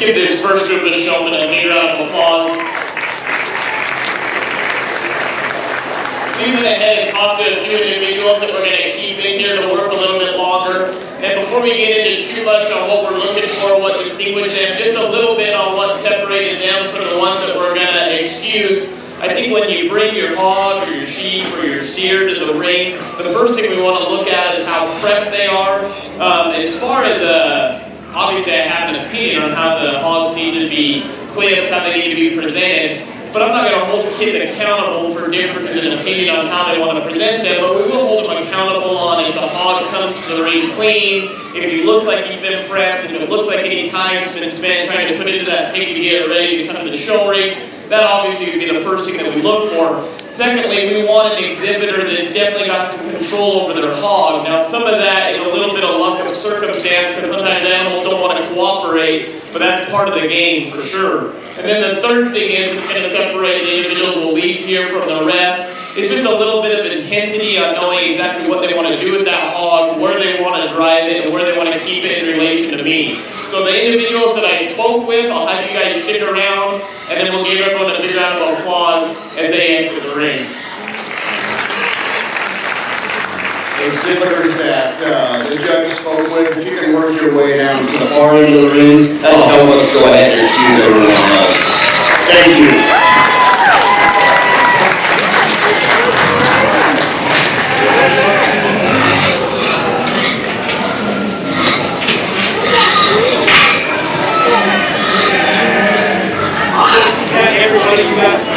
give this first group of showmen a big round of applause. We went ahead and talked to a few individuals that we're going to keep in here to work a little bit longer. And before we get into too much on what we're looking for, what distinguished them, just a little bit on what separated them from the ones that we're going to excuse. I think when you bring your hog or your sheep or your steer to the ring, the first thing we want to look at is how prepped they are. As far as obviously I have an opinion on how the hogs need to be clipped, how they need to be presented. But I'm not going to hold kids accountable for differences in opinion on how they want to present them, but we will hold them accountable on if the hog comes to the ring clean, if he looks like he's been prepped, if it looks like any time's been spent trying to put into that pig to get ready to come to the show ring. That obviously would be the first thing that we look for. Secondly, we want an exhibitor that's definitely got some control over their hog. Now, some of that is a little bit of luck of circumstance because sometimes animals don't want to cooperate, but that's part of the game for sure. And then the third thing is it's going to separate the individual who will leave here from the rest. It's just a little bit of intensity on knowing exactly what they want to do with that hog, where they want to drive it, and where they want to keep it in relation to me. So the individuals that I spoke with, I'll have you guys stick around, and then we'll give everyone a big round of applause as they exit the ring. Exhibitors that the judge spoke with, if you can work your way down to the far end of the ring, that'll help us go ahead and excuse everyone else. Thank you. Everybody, you got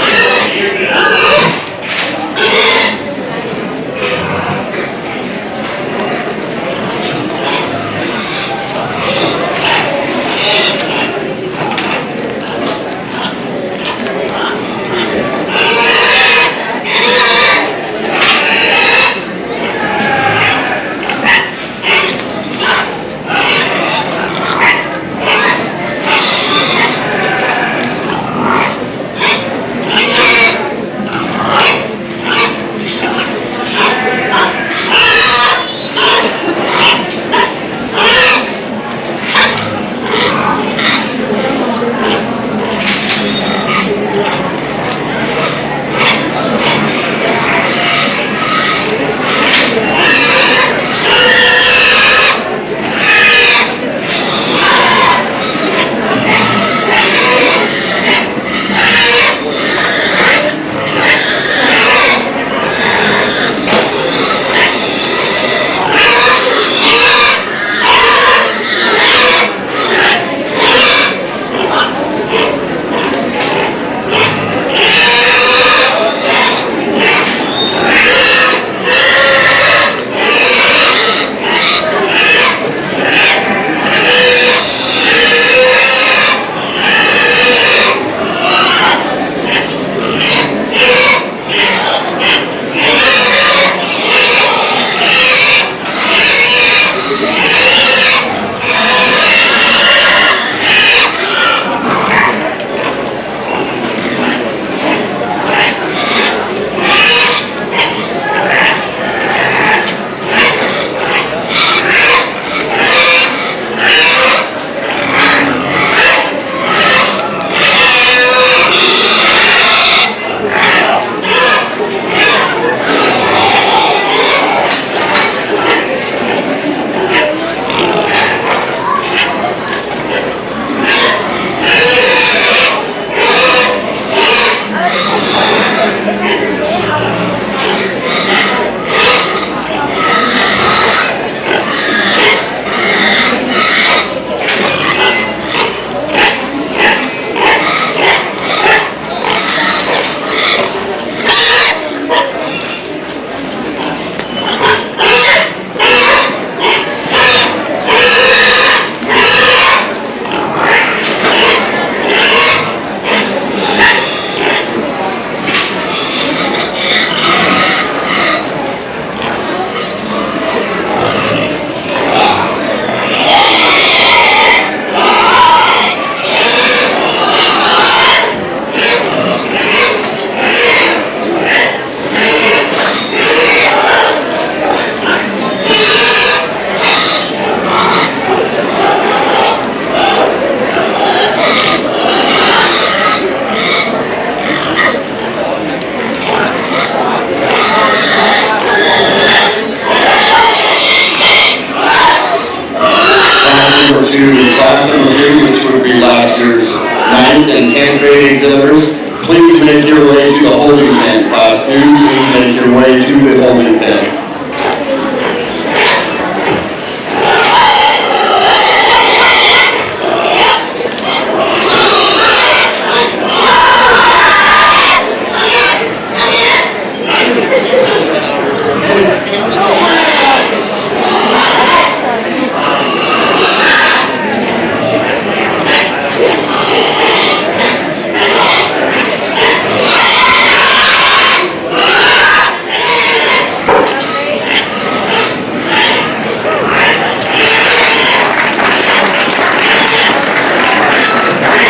parade exhibitors, please make your way to the holding pen. Class 2, please make your way to the holding pen.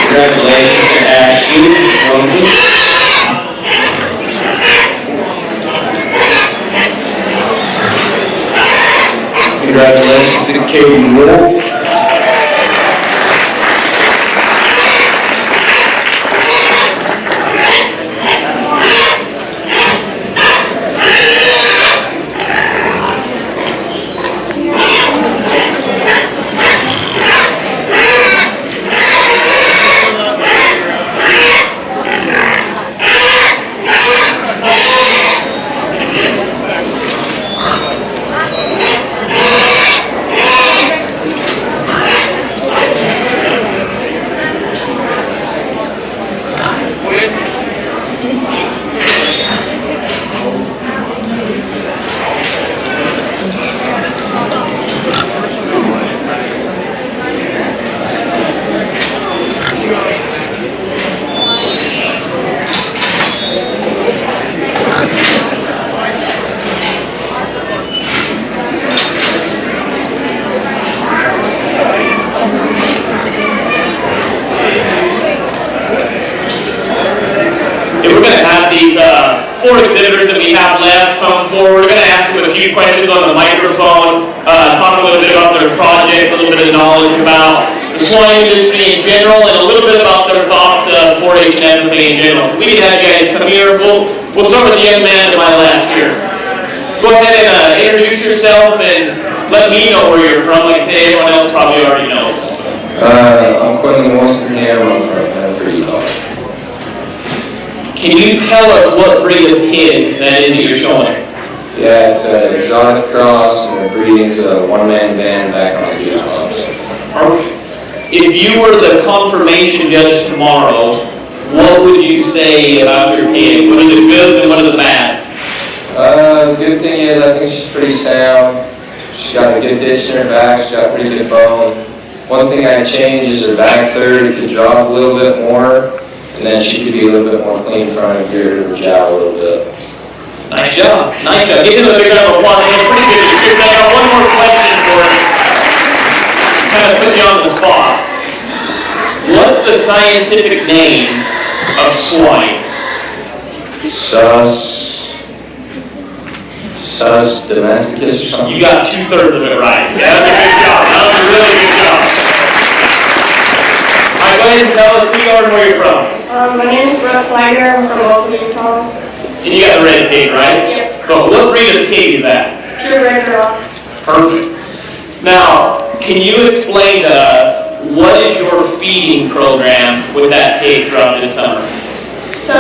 Congratulations to Ashley Rosen. Congratulations to Katie Wolf. These 4 exhibitors that we have left come forward. We're going to ask them a few questions on the microphone, talk a little bit about their project, a little bit of knowledge about the swine industry in general, and a little bit about their thoughts of 4-H and everything in general. So we can have you guys come here. We'll start with the young man to my left here. Go ahead and introduce yourself and let me know where you're from. Like I said, everyone else probably already knows. I'm Quentin Wilson-Ham. I'm from Utah. Can you tell us what breed of pig that is that you're showing? Yeah, it's an exotic cross, and the breeding's a one-man band back on the Goosebumps. If you were the confirmation judge tomorrow, what would you say about your pig? What are the goods and what are the bads? The good thing is I think she's pretty sound. She's got a good ditch in her back. She's got pretty good bone. One thing I'd change is her back third. It could drop a little bit more. And then she could be a little bit more clean front and gear her jowl a little bit. Nice job. Nice job. Give him a big round of applause. That was pretty good description. I got one more question for you. Kind of put you on the spot. What's the scientific name of swine? Sus domesticus or something? You got 2/3 of it right. That was a good job. That was a really good job. All right, go ahead and tell us who you are and where you're from. My name is Brooke Flagger. I'm from Oakland, Utah. And you got the red pig, right? Yes. So what breed of pig is that? Pure red cross. Perfect. Now, can you explain to us what is your feeding program with that pig throughout this summer? So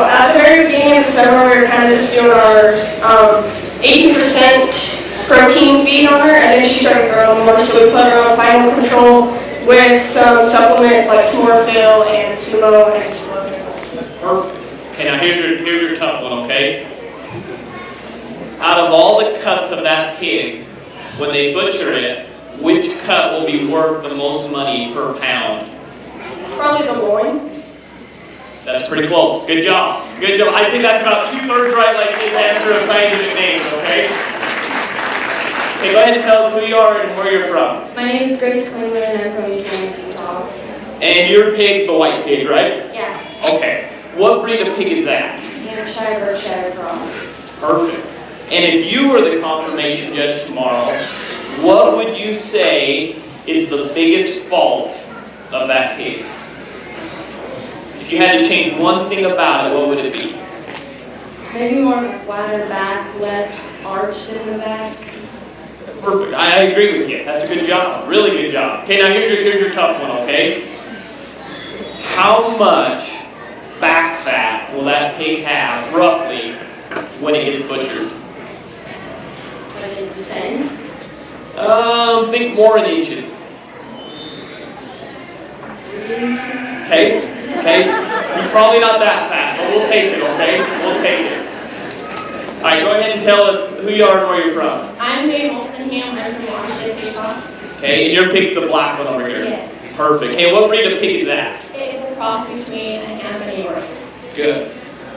at the very beginning of the summer, we were kind of just doing our 18% protein feed on her, and then she started growing more, so we put her on final control with some supplements like Smorfil and Sumo and Explode. Perfect. Okay, now here's your tough one, okay? Out of all the cuts of that pig, when they butcher it, which cut will be worth the most money per pound? Probably the loin. That's pretty close. Good job. Good job. I think that's about 2/3 right, like his answer of scientific names, okay? Okay, go ahead and tell us who you are and where you're from. My name is Grace Klingler, and I'm from Kansas, Utah. And your pig's the white pig, right? Yeah. Okay. What breed of pig is that? Hampshire Berkshire cross. Perfect. And if you were the confirmation judge tomorrow, what would you say is the biggest fault of that pig? If you had to change one thing about it, what would it be? Maybe more of a flatter back, less arched in the back. Perfect. I agree with you. That's a good job. Really good job. Okay, now here's your tough one, okay? How much that pig have, roughly, when it gets butchered? 100%. Think more in inches. Okay, he's probably not that fast, but we'll take it, okay? We'll take it. All right, go ahead and tell us who you are and where you're from. I'm Dave Olsenham. I'm from Showmanship, Utah. Okay, and your pig's the black one over here? Yes. Perfect. Hey, what breed of pig is that? It is a cross between a ham and a York. Good.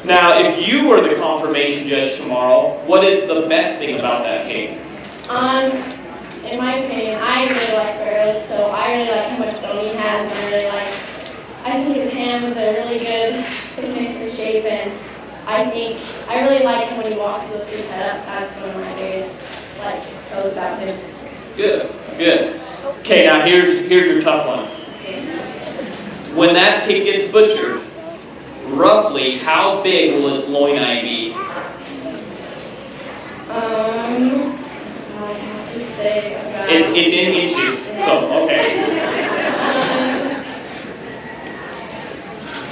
Now, if you were the confirmation judge tomorrow, what is the best thing about that pig? In my opinion, I really like Ferris, so I really like how much bone he has, and I think his ham is a really good thickness and shape, and I really like him when he walks, he lifts his head up. That's one of my biggest pros about him. Good. Okay, now here's your tough one. When that pig gets butchered, roughly how big will its loin eye be? I have to say about... It's in inches, so okay.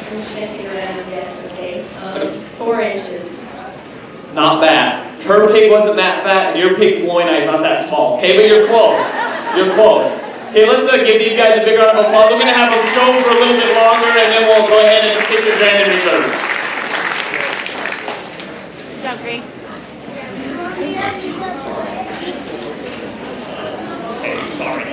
I'm just going to take a random guess, okay? 4 inches. Not bad. Her pig wasn't that fat, and your pig's loin eye is not that small. Okay, but you're close. You're close. Okay, let's give these guys a big round of applause. We're going to have them show for a little bit longer, and then we'll go ahead and pick your grand in reserve. Good job, Greg. Okay, sorry.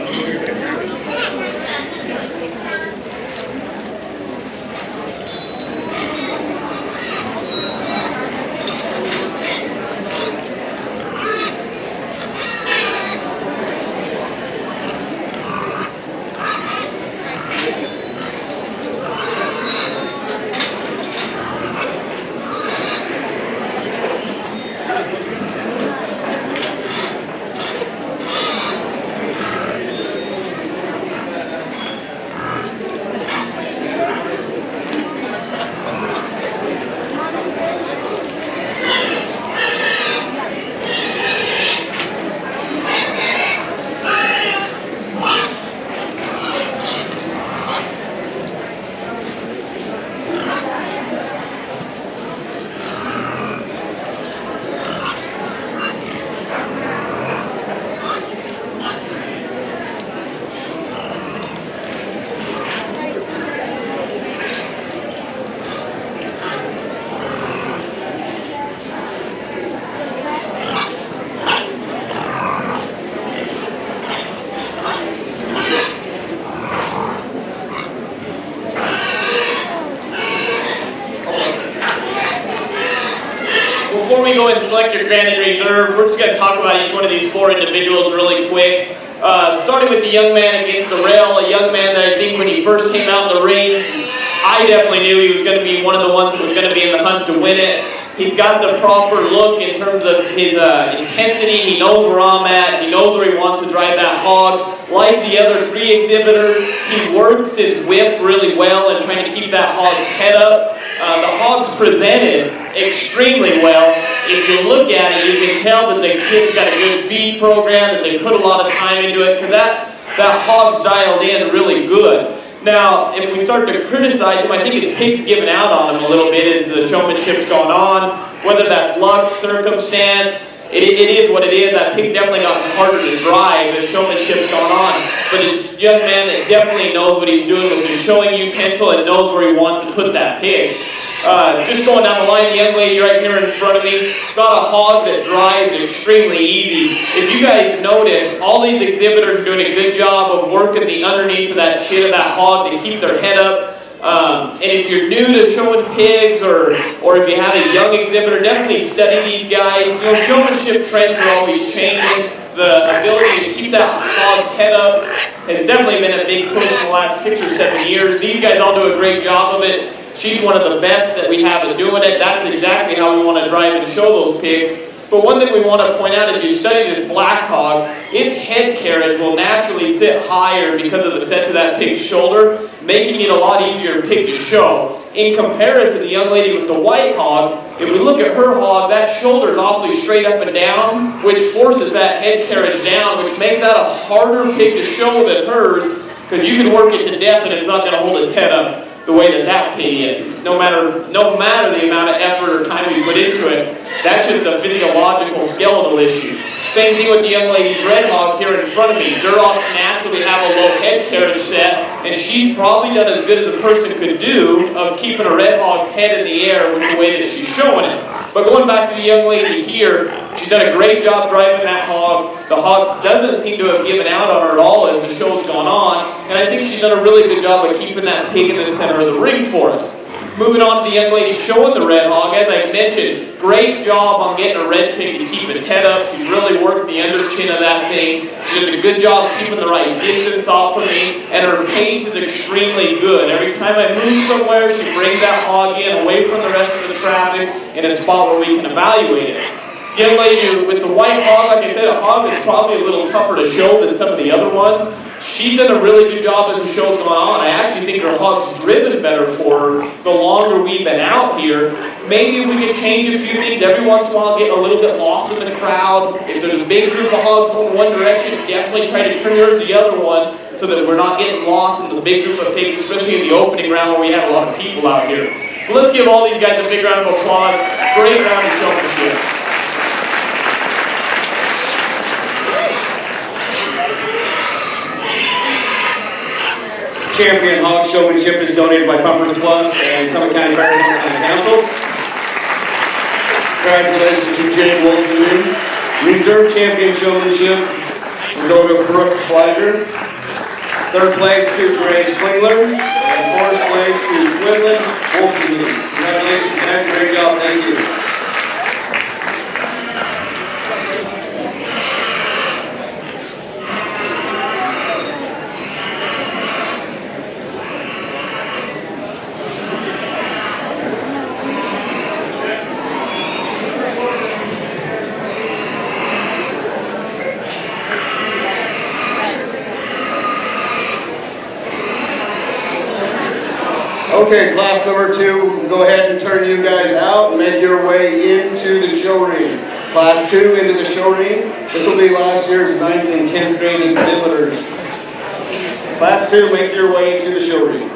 Before we go and select your grand in reserve, we're just going to talk about each one of these 4 individuals really quick. Starting with the young man against the rail, a young man that I think when he first came out in the ring, I definitely knew he was going to be one of the ones that was going to be in the hunt to win it. He's got the proper look in terms of his intensity. He knows where I'm at. He knows where he wants to drive that hog. Like the other 3 exhibitors, he works his whip really well and trying to keep that hog's head up. The hog's presented extremely well. If you look at it, you can tell that the kid's got a good feed program, that they put a lot of time into it, because that hog's dialed in really good. Now, if we start to criticize him, I think his pig's given out on him a little bit as the showmanship's gone on, whether that's luck, circumstance. It is what it is. That pig's definitely gotten harder to drive as showmanship's gone on. But a young man that definitely knows what he's doing with his showing utensil and knows where he wants to put that pig. Just going down the line, the young lady right here in front of me got a hog that drives extremely easy. If you guys notice, all these exhibitors are doing a good job of working the underneath of that shit of that hog to keep their head up. And if you're new to showing pigs, or if you have a young exhibitor, definitely study these guys. You know, showmanship trends are always changing. The ability to keep that hog's head up has definitely been a big push in the last 6 or 7 years. These guys all do a great job of it. She's one of the best that we have at doing it. That's exactly how we want to drive and show those pigs. But one thing we want to point out, as you study this black hog, its head carriage will naturally sit higher because of the set to that pig's shoulder, making it a lot easier pig to show. In comparison, the young lady with the white hog, if we look at her hog, that shoulder is awfully straight up and down, which forces that head carriage down, which makes that a harder pig to show than hers, because you can work it to death and it's not going to hold its head up. the way that that pig is. No matter the amount of effort or time we put into it, that's just a physiological, skeletal issue. Same thing with the young lady's red hog here in front of me. Durocs naturally have a low head carriage set, and she's probably done as good as a person could do of keeping a red hog's head in the air with the way that she's showing it. But going back to the young lady here, she's done a great job driving that hog. The hog doesn't seem to have given out on her at all as the show's gone on, and I think she's done a really good job of keeping that pig in the center of the ring for us. Moving on to the young lady showing the red hog, as I mentioned, great job on getting a red pig to keep its head up. She's really worked the under chin of that thing. She does a good job keeping the right distance off of me, and her pace is extremely good. Every time I move somewhere, she brings that hog in away from the rest of the traffic in a spot where we can evaluate it. Young lady with the white hog, like I said, a hog is probably a little tougher to show than some of the other ones. She's done a really good job as the show's gone on. I actually think her hog's driven better for her the longer we've been out here. Maybe if we could change a few things, every once in a while get a little bit lost in the crowd. If there's a big group of hogs going one direction, definitely try to turn yours the other one so that we're not getting lost in the big group of pigs, especially in the opening round where we have a lot of people out here. So let's give all these guys a big round of applause. Great round of showmanship. Champion Hog Showmanship is donated by Pumpers Plus and Summit County Fire and Council. Congratulations to Jay Wolfman. Reserve Champion Showmanship will go to Brooke Flagger. Third place to Grace Klingler. And fourth place to Quinlan Wolfman. Congratulations, guys. Great job. Thank you. Okay, class number 2, go ahead and turn you guys out and make your way into the show ring. Class 2 into the show ring. This will be last year's 9th and 10th grade exhibitors. Class 2, make your way into the show ring.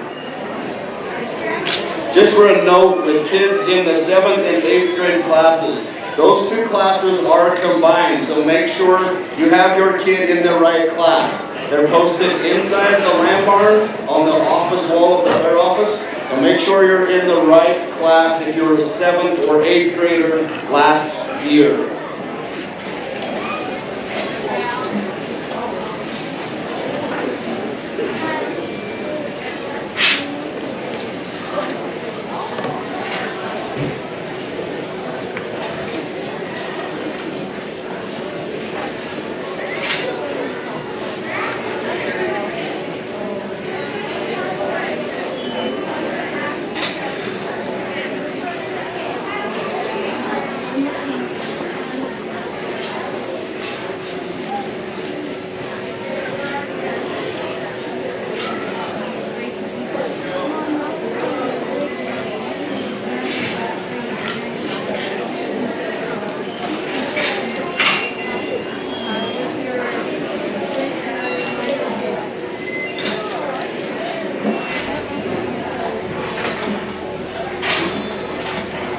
Just for a note, the kids in the 7th and 8th grade classes, those two classes are combined, so make sure you have your kid in the right class. They're posted inside the lamp barn on the office wall of the fire office. So make sure you're in the right class if you're a 7th or 8th grader last year.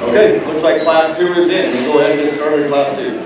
Okay, looks like class 2 is in. We'll go ahead and get started with class 2.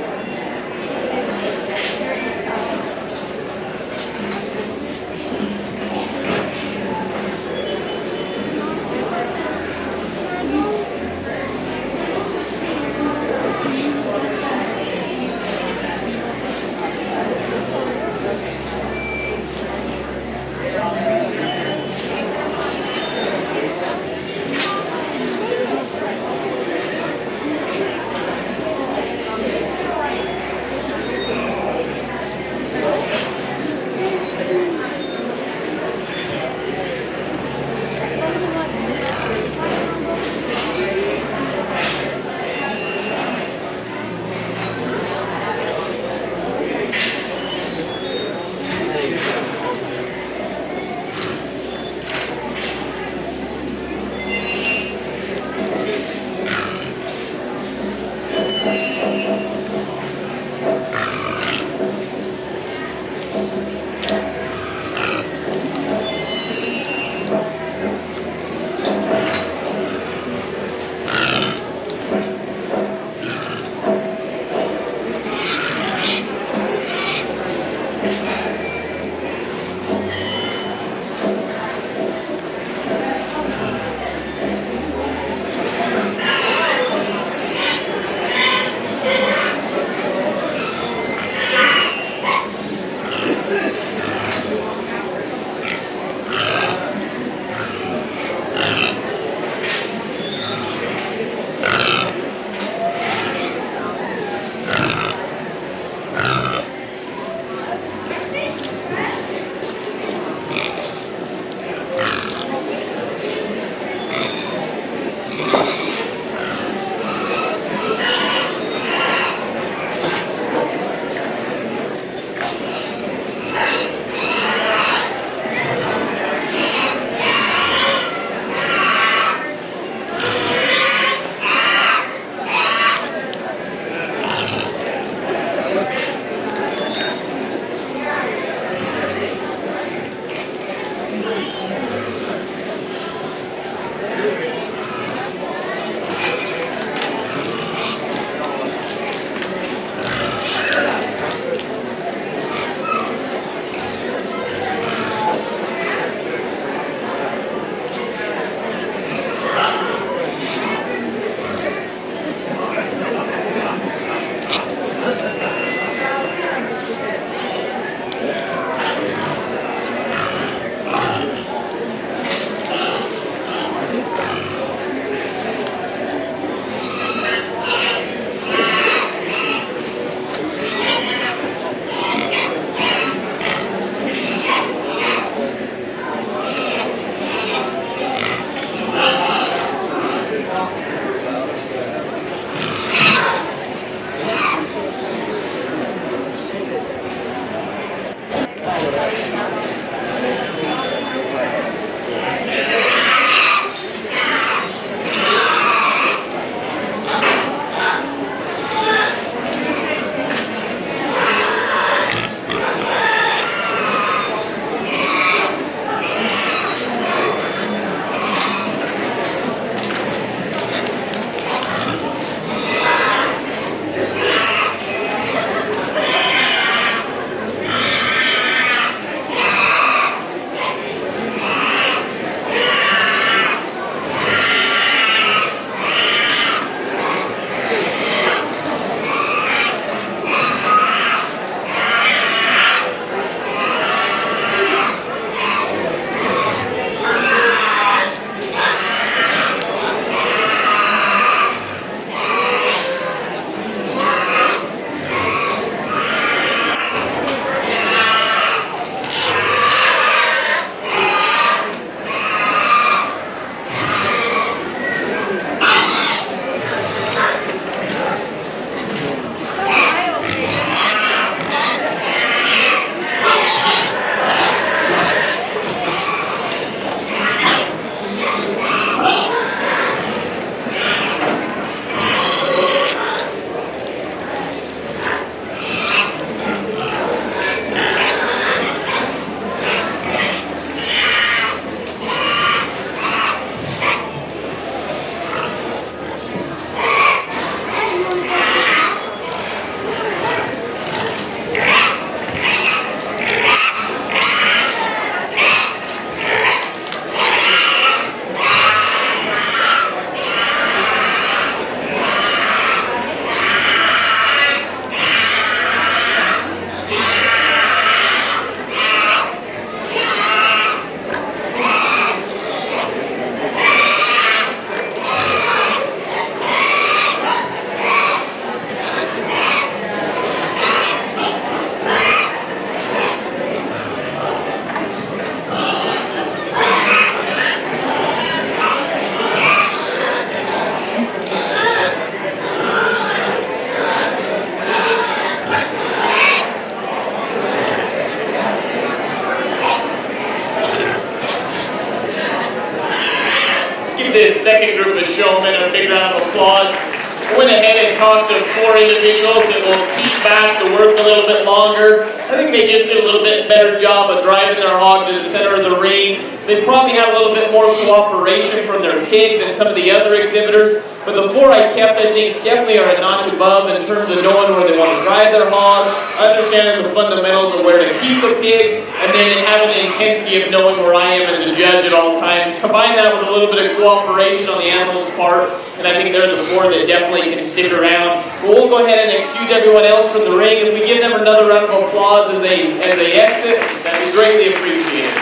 this second group of showmen a big round of applause. I went ahead and talked to 4 individuals that will keep back to work a little bit longer. I think they just did a little bit better job of driving their hog to the center of the ring. They probably had a little bit more cooperation from their pig than some of the other exhibitors. But the 4 I kept, I think, definitely are a notch above in terms of knowing where they want to drive their hog, understanding the fundamentals of where to keep a pig, and then having the intensity of knowing where I am as a judge at all times. Combine that with a little bit of cooperation on the animal's part, and I think they're the 4 that definitely can stick around. But we'll go ahead and excuse everyone else from the ring. If we give them another round of applause as they exit, that would be greatly appreciated.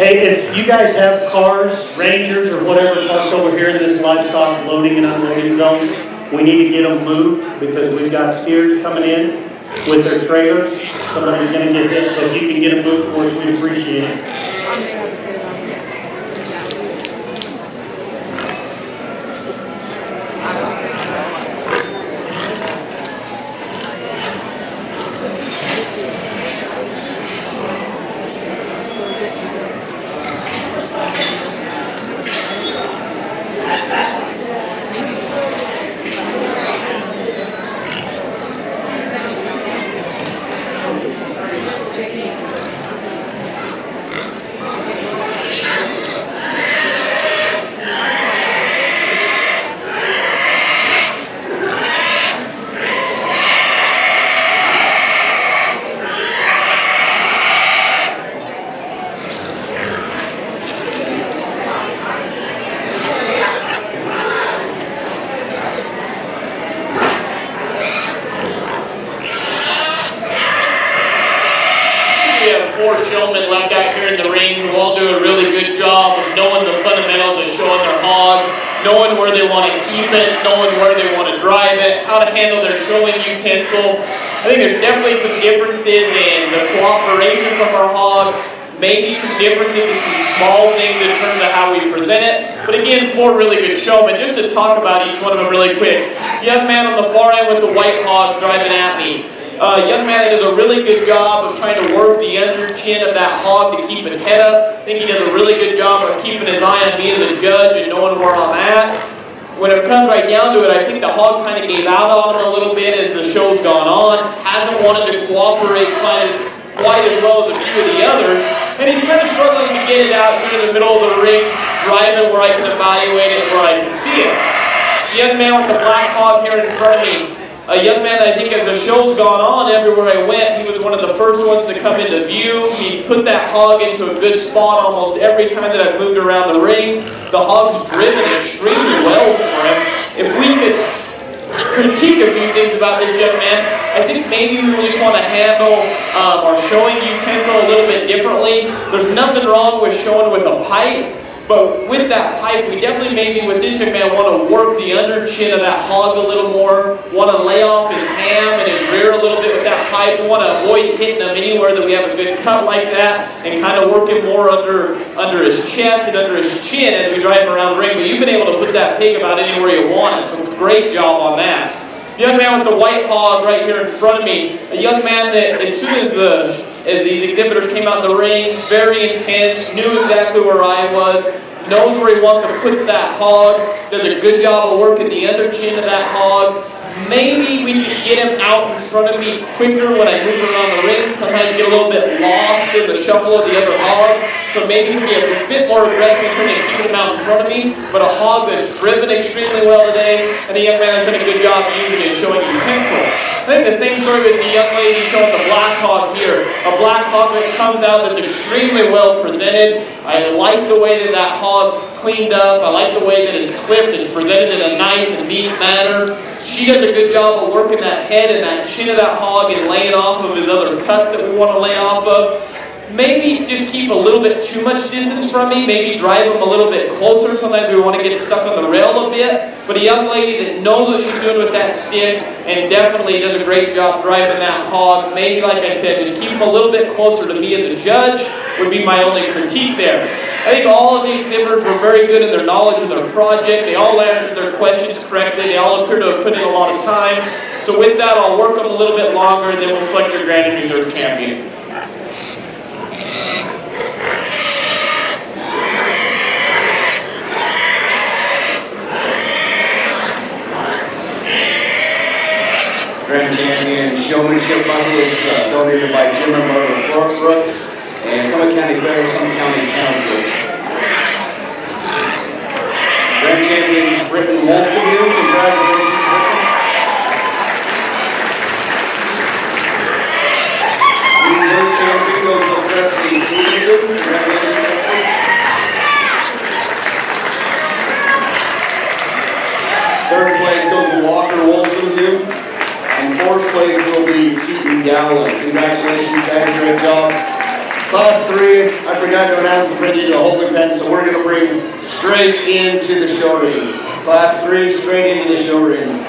Hey, if you guys have cars, Rangers, or whatever parked over here in this livestock loading and unloading zone, we need to get them moved because we've got steers coming in with their trailers. Somebody's going to get hit, so if you can get them moved for us, we'd appreciate it. Four showmen left out here in the ring who all do a really good job of knowing the fundamentals of showing their hog, knowing where they want to keep it, knowing where they want to drive it, how to handle their showing utensil. I think there's definitely some differences in the cooperation from our hog, maybe some differences in some small things in terms of how we present it. But again, four really good showmen. Just to talk about each one of them really quick. Young man on the far end with the white hog driving at me. Young man does a really good job of trying to work the under chin of that hog to keep its head up. I think he does a really good job of keeping his eye on me as a judge and knowing where I'm at. When it comes right down to it, I think the hog kind of gave out on him a little bit as the show's gone on. Hasn't wanted to cooperate quite as well as a few of the others. And he's kind of struggling to get it out here in the middle of the ring, driving where I can evaluate it, where I can see it. The young man with the black hog here in front of me. A young man that I think as the show's gone on, everywhere I went, he was one of the first ones to come into view. He's put that hog into a good spot almost every time that I've moved around the ring. The hog's driven extremely well for him. If we could critique a few things about this young man, I think maybe we just want to handle our showing utensil a little bit differently. There's nothing wrong with showing with a pipe. But with that pipe, we definitely maybe with this young man want to work the under chin of that hog a little more, want to lay off his ham and his rear a little bit with that pipe. We want to avoid hitting him anywhere that we have a good cut like that and kind of work him more under his chest and under his chin as we drive him around the ring. But you've been able to put that pig about anywhere you want, so great job on that. The young man with the white hog right here in front of me, a young man that as soon as these exhibitors came out in the ring, very intense, knew exactly where I was, knows where he wants to put that hog, does a good job of working the under chin of that hog. Maybe we could get him out in front of me quicker when I move around the ring. Sometimes get a little bit lost in the shuffle of the other hogs. So maybe be a bit more aggressive in terms of keeping him out in front of me. But a hog that's driven extremely well today, and the young man has done a good job using his showing utensil. I think the same story with the young lady showing the black hog here. A black hog that comes out that's extremely well presented. I like the way that that hog's cleaned up. I like the way that it's clipped. It's presented in a nice and neat manner. She does a good job of working that head and that chin of that hog and laying off of his other cuts that we want to lay off of. Maybe just keep a little bit too much distance from me, maybe drive him a little bit closer. Sometimes we want to get stuck on the rail a bit. But a young lady that knows what she's doing with that stick and definitely does a great job driving that hog, maybe, like I said, just keep him a little bit closer to me as a judge would be my only critique there. I think all of the exhibitors were very good in their knowledge of their project. They all answered their questions correctly. They all appear to have put in a lot of time. So with that, I'll work them a little bit longer, and then we'll select your Grand and Reserve champion. Grand champion Showmanship bundle is donated by Jim and Murder Brooks and Summit County Fair, Summit County Council. Grand champion Britton Wolfenview, congratulations, Britton. Reserve champion goes to Presley Peterson, congratulations, Presley. Third place goes to Walker Wolfenview. And fourth place will be Keaton Gallon. Congratulations, guys, great job. Class 3, I forgot to announce to bring you the holding pen, so we're going to bring straight into the show ring. Class 3, straight into the show ring.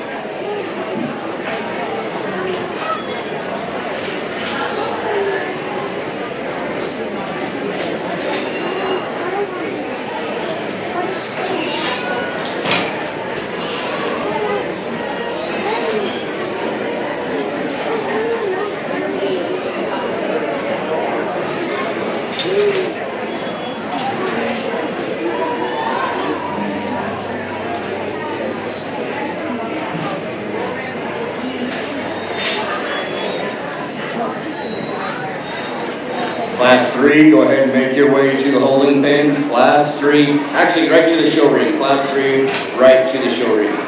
Class 3, go ahead and make your way to the holding pens. Class 3, actually right to the show ring. Class 3, right to the show ring.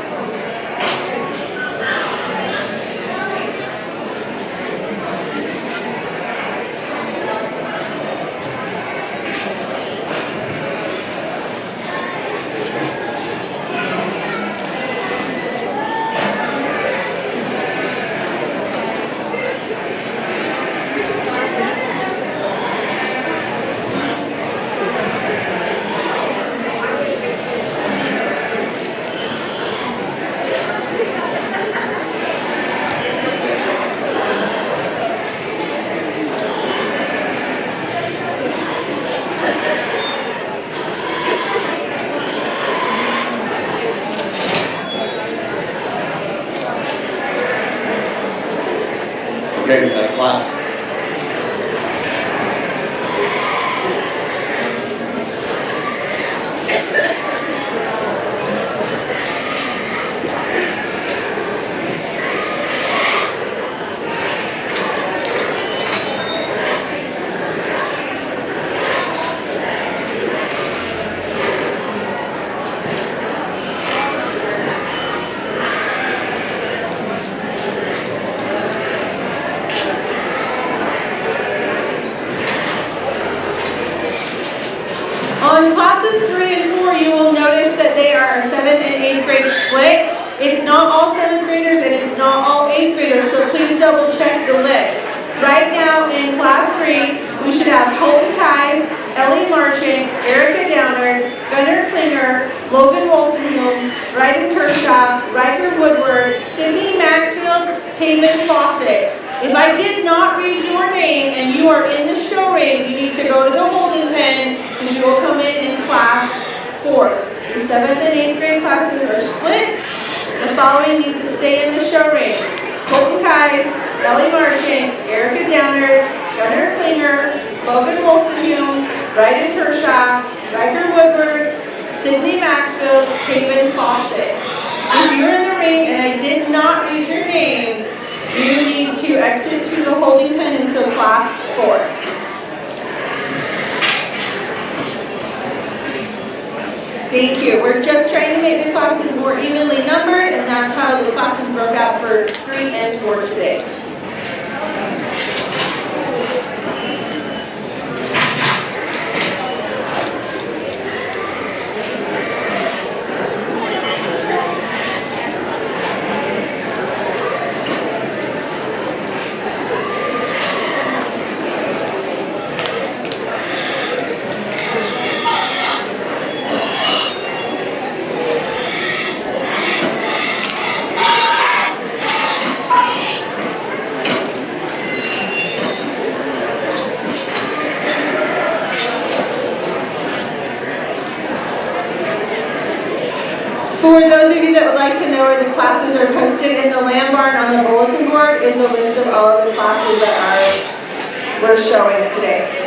Okay, that's class. On classes 3 and 4, you will notice that they are 7th and 8th grade split. It's not all 7th graders and it's not all 8th graders, so please double check the list. Right now in class 3, we should have Colton Kais, Ellie Marchant, Erica Downer, Gunnar Klinger, Logan Wolstenholm, Ryden Kershaw, Riker Woodward, Sydney Maxfield, Taman Fawcett. If I did not read your name and you are in the show ring, you need to go to the holding pen because you will come in class 4. The 7th and 8th grade classes are split. The following need to stay in the show ring: Colton Kais, Ellie Marchant, Erica Downer, Gunnar Klinger, Logan Wolstenholm, Ryden Kershaw, Riker Woodward, Sydney Maxfield, Taman Fawcett. If you're in the ring and I did not read your name, you need to exit to the holding pen until class 4. Thank you. We're just trying to make the classes more evenly numbered, and that's how the classes broke out for 3 and 4 today. For those of you that would like to know where the classes are posted, in the land barn on the bulletin board is a list of all of the classes that we're showing today.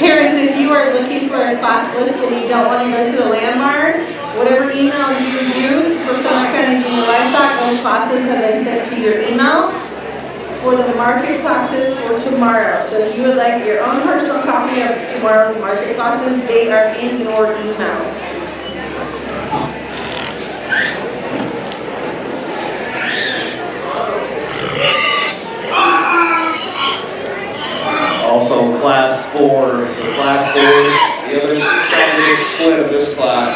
Parents, if you are looking for a class list and you don't want to go to the landmark, whatever email you use for Sonoma County Junior Livestock, those classes have been sent to your email for the market classes for tomorrow. So if you would like your own personal copy of tomorrow's market classes, they are in your emails. Also, class 4, so class 4, the other side of the split of this class,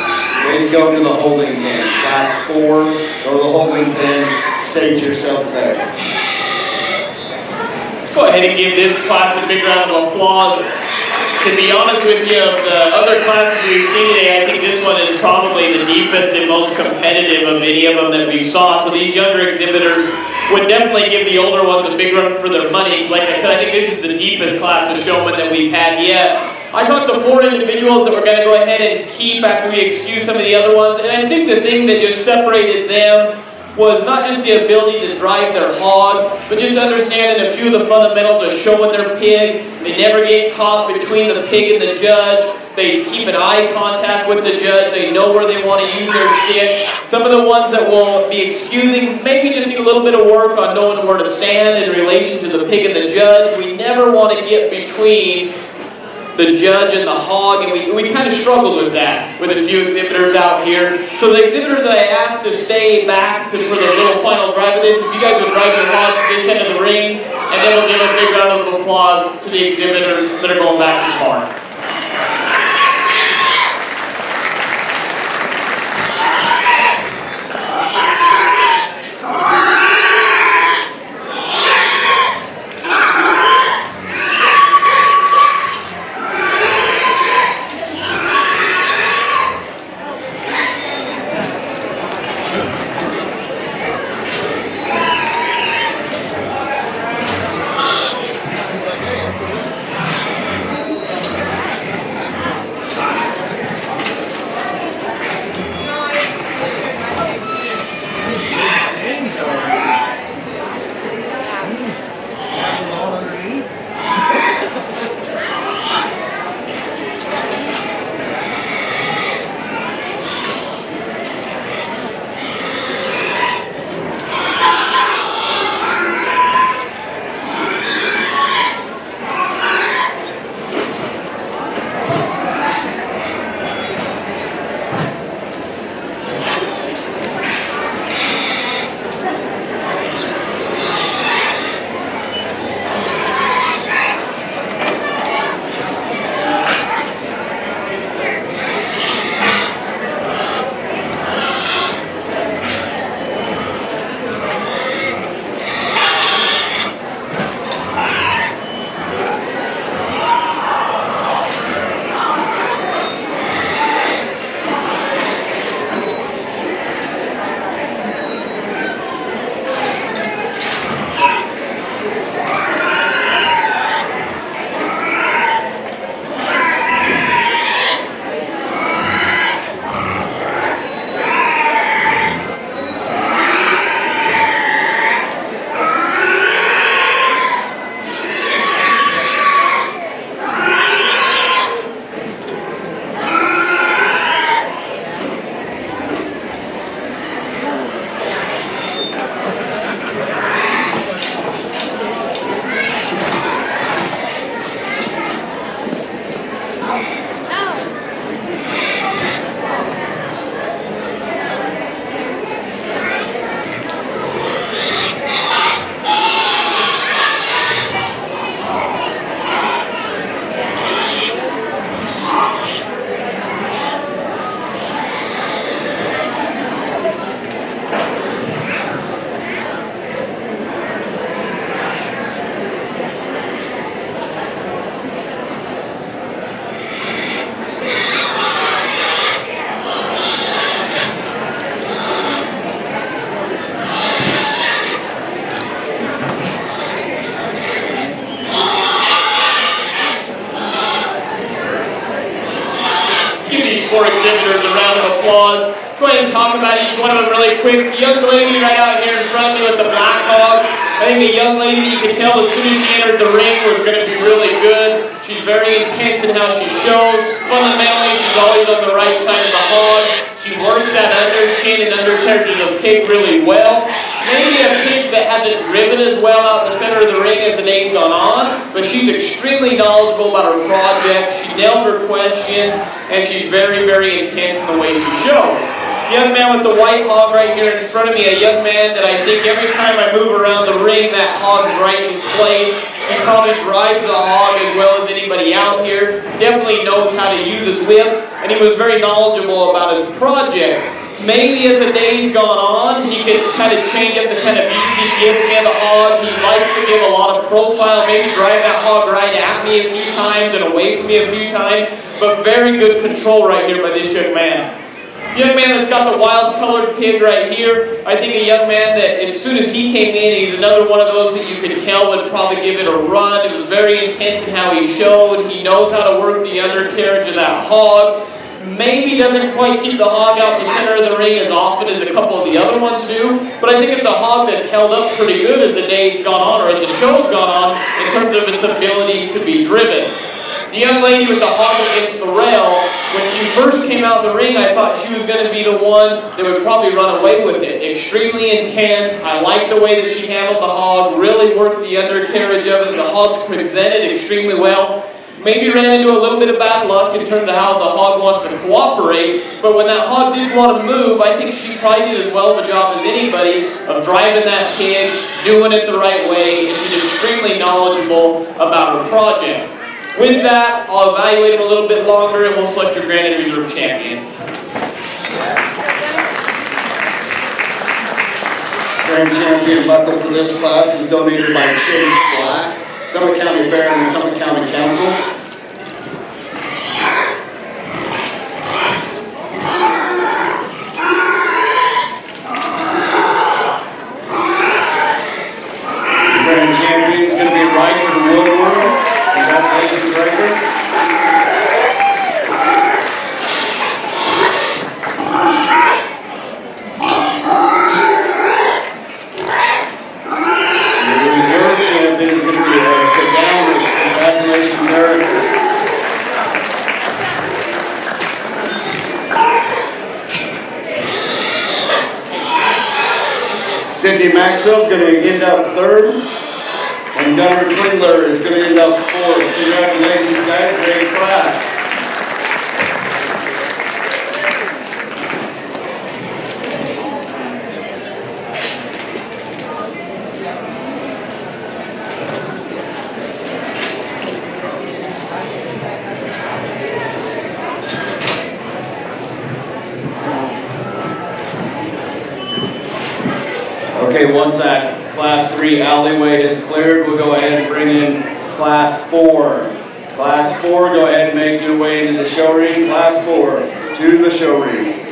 please go to the holding pen. Class 4, go to the holding pen, state yourselves there. Let's go ahead and give this class a big round of applause. To be honest with you, of the other classes we've seen today, I think this one is probably the deepest and most competitive of any of them that we saw. So these younger exhibitors would definitely give the older ones a big run for their money. Like I said, I think this is the deepest class of showman that we've had yet. I talked to 4 individuals that we're going to go ahead and keep after we excuse some of the other ones. And I think the thing that just separated them was not just the ability to drive their hog, but just understanding a few of the fundamentals of showing their pig. They never get caught between the pig and the judge. They keep an eye contact with the judge. They know where they want to use their stick. Some of the ones that will be excusing maybe just need a little bit of work on knowing where to stand in relation to the pig and the judge. We never want to get between the judge and the hog, and we kind of struggled with that with a few exhibitors out here. So the exhibitors that I asked to stay back for the little final drive of this, if you guys would drive your hogs to this end of the ring, and then we'll give a big round of applause to the exhibitors that are going back to the barn. four exhibitors a round of applause. Go ahead and talk about each one of them really quick. The young lady right out here in front of me with the black hog. I think the young lady, you could tell as soon as she entered the ring was going to be really good. She's very intense in how she shows. Fundamentally, she's always on the right side of the hog. She works that under chin and undercarriage of the pig really well. Maybe a pig that hasn't driven as well out in the center of the ring as the day's gone on, but she's extremely knowledgeable about her project. She nailed her questions, and she's very, very intense in the way she shows. Young man with the white hog right here in front of me, a young man that I think every time I move around the ring, that hog's right in place. He probably drives the hog as well as anybody out here. Definitely knows how to use his whip, and he was very knowledgeable about his project. Maybe as the day's gone on, he could kind of change up the kind of views he gives me of the hog. He likes to give a lot of profile, maybe drive that hog right at me a few times and away from me a few times, but very good control right here by this young man. Young man that's got the wild colored pig right here. I think a young man that as soon as he came in, he's another one of those that you could tell would probably give it a run. It was very intense in how he showed. He knows how to work the undercarriage of that hog. Maybe doesn't quite keep the hog out in the center of the ring as often as a couple of the other ones do, but I think it's a hog that's held up pretty good as the day's gone on, or as the show's gone on, in terms of its ability to be driven. The young lady with the hog against the rail, when she first came out the ring, I thought she was going to be the one that would probably run away with it. Extremely intense. I like the way that she handled the hog, really worked the undercarriage of it. The hog's presented extremely well. Maybe ran into a little bit of bad luck in terms of how the hog wants to cooperate, but when that hog did want to move, I think she probably did as well of a job as anybody of driving that pig, doing it the right way, and she's extremely knowledgeable about her project. With that, I'll evaluate him a little bit longer and we'll select your Grand and Reserve champion. Grand champion buckle for this class is donated by Chase Black, Summit County Fair and Summit County Council. The grand champion is going to be Riker Woodward. Congratulations, Riker. Cindy Maxwell is going to end up third, and Gunnar Klingler is going to end up fourth. Congratulations, guys. Great class. Okay, once that Class 3 alleyway is cleared, we'll go ahead and bring in Class 4. Class 4, go ahead and make your way into the show ring. Class 4, to the show ring.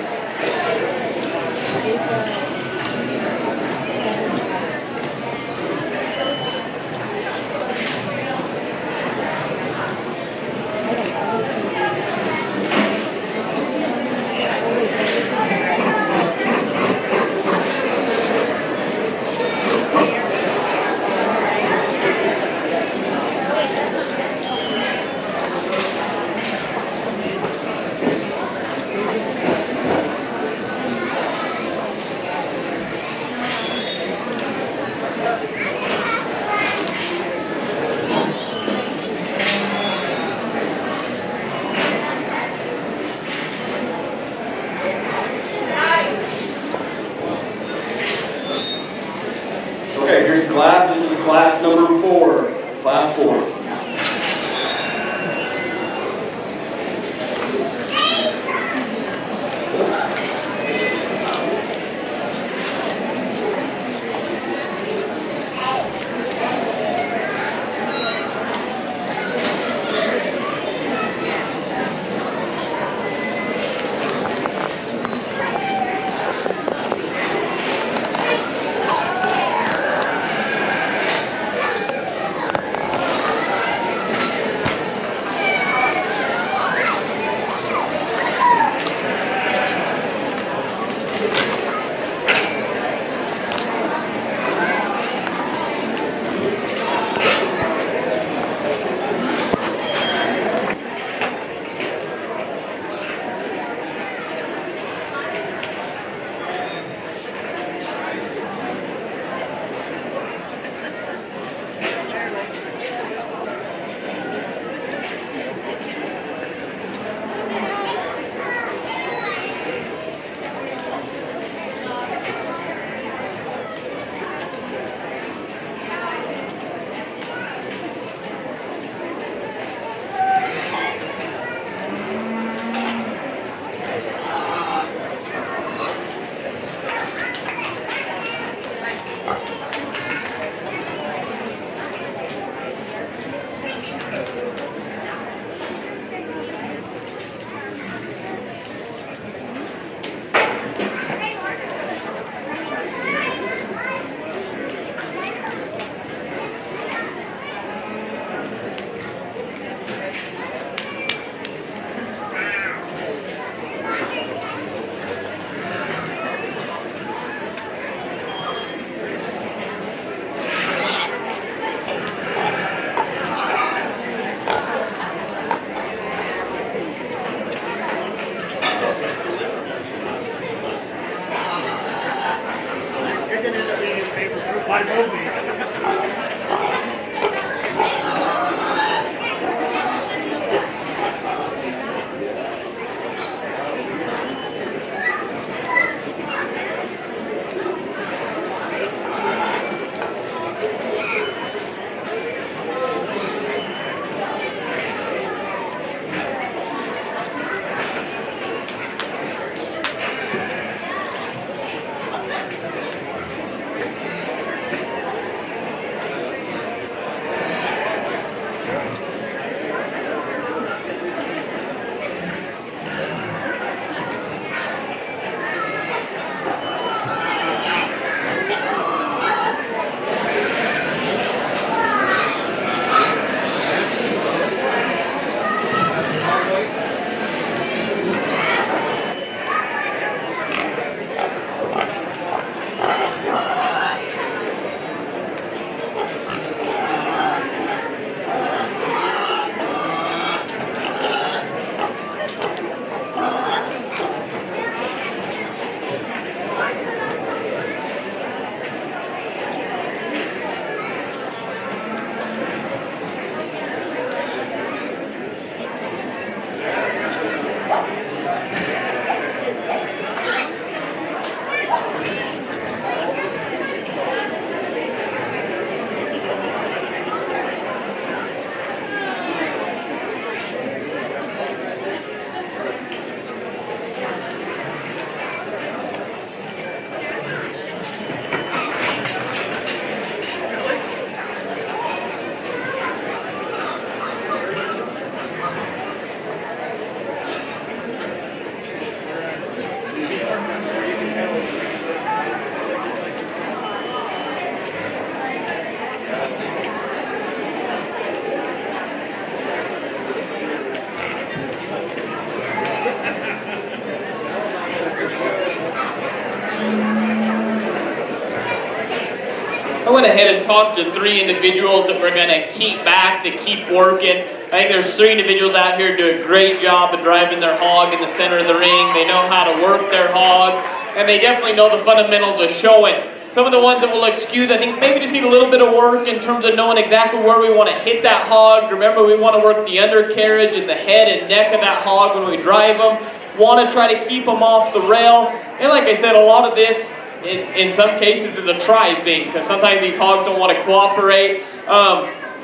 went ahead and talked to 3 individuals that we're going to keep back, to keep working. I think there's 3 individuals out here do a great job of driving their hog in the center of the ring. They know how to work their hog, and they definitely know the fundamentals of showing. Some of the ones that will look skewed, I think maybe just need a little bit of work in terms of knowing exactly where we want to hit that hog. Remember, we want to work the undercarriage and the head and neck of that hog when we drive them. Want to try to keep them off the rail. And like I said, a lot of this, in some cases, is a try thing, because sometimes these hogs don't want to cooperate.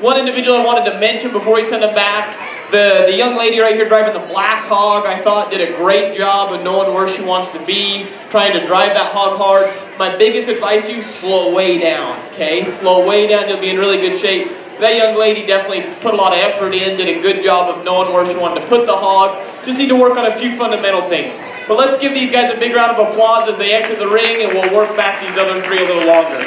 One individual I wanted to mention before we send them back, the young lady right here driving the black hog, I thought did a great job of knowing where she wants to be, trying to drive that hog hard. My biggest advice to you, slow way down, okay? Slow way down, you'll be in really good shape. That young lady definitely put a lot of effort in, did a good job of knowing where she wanted to put the hog. Just need to work on a few fundamental things. But let's give these guys a big round of applause as they exit the ring, and we'll work back these other 3 a little longer.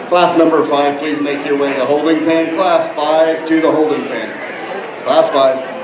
Class number 5, please make your way to the holding pen. Class 5 to the holding pen. Class 5.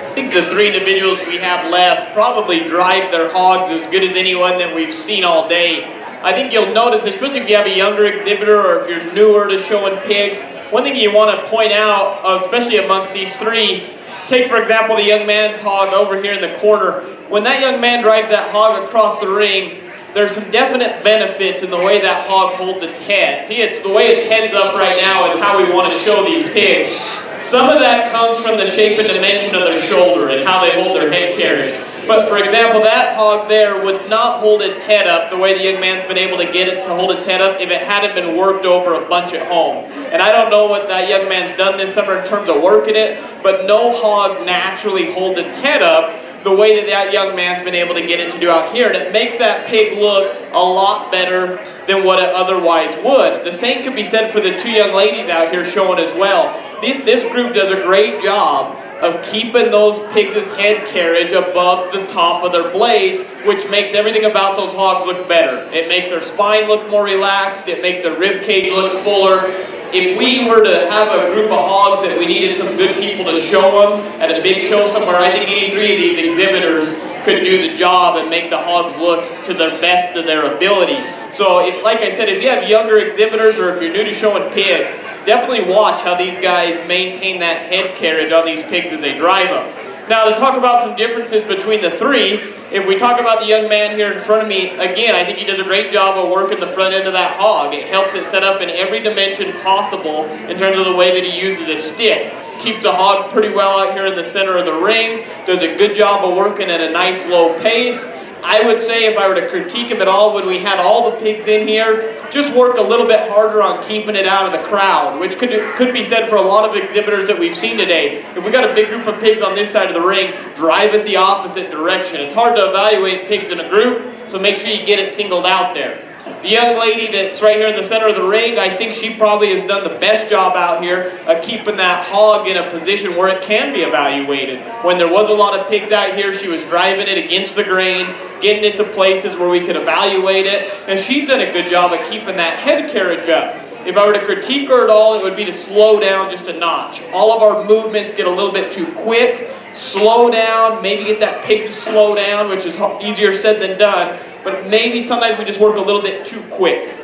I think the 3 individuals we have left probably drive their hogs as good as anyone that we've seen all day. I think you'll notice, especially if you have a younger exhibitor or if you're newer to showing pigs, one thing you want to point out, especially amongst these 3, take for example the young man's hog over here in the corner. When that young man drives that hog across the ring, there's some definite benefits in the way that hog holds its head. See, the way its head's up right now is how we want to show these pigs. Some of that comes from the shape and dimension of their shoulder and how they hold their head carriage. But for example, that hog there would not hold its head up the way the young man's been able to get it to hold its head up if it hadn't been worked over a bunch at home. And I don't know what that young man's done this summer in terms of working it, but no hog naturally holds its head up the way that that young man's been able to get it to do out here. And it makes that pig look a lot better than what it otherwise would. The same could be said for the two young ladies out here showing as well. This group does a great job of keeping those pigs' head carriage above the top of their blades, which makes everything about those hogs look better. It makes their spine look more relaxed. It makes their rib cage look fuller. If we were to have a group of hogs that we needed some good people to show them at a big show somewhere, I think any three of these exhibitors could do the job and make the hogs look to the best of their ability. So, like I said, if you have younger exhibitors or if you're new to showing pigs, definitely watch how these guys maintain that head carriage on these pigs as they drive them. Now, to talk about some differences between the three, if we talk about the young man here in front of me, again, I think he does a great job of working the front end of that hog. It helps it set up in every dimension possible in terms of the way that he uses his stick. Keeps the hog pretty well out here in the center of the ring, does a good job of working at a nice low pace. I would say if I were to critique him at all when we had all the pigs in here, just work a little bit harder on keeping it out of the crowd, which could be said for a lot of exhibitors that we've seen today. If we got a big group of pigs on this side of the ring, drive it the opposite direction. It's hard to evaluate pigs in a group, so make sure you get it singled out there. The young lady that's right here in the center of the ring, I think she probably has done the best job out here of keeping that hog in a position where it can be evaluated. When there was a lot of pigs out here, she was driving it against the grain, getting it to places where we could evaluate it, and she's done a good job of keeping that head carriage up. If I were to critique her at all, it would be to slow down just a notch. All of our movements get a little bit too quick. Slow down, maybe get that pig to slow down, which is easier said than done, but maybe sometimes we just work a little bit too quick.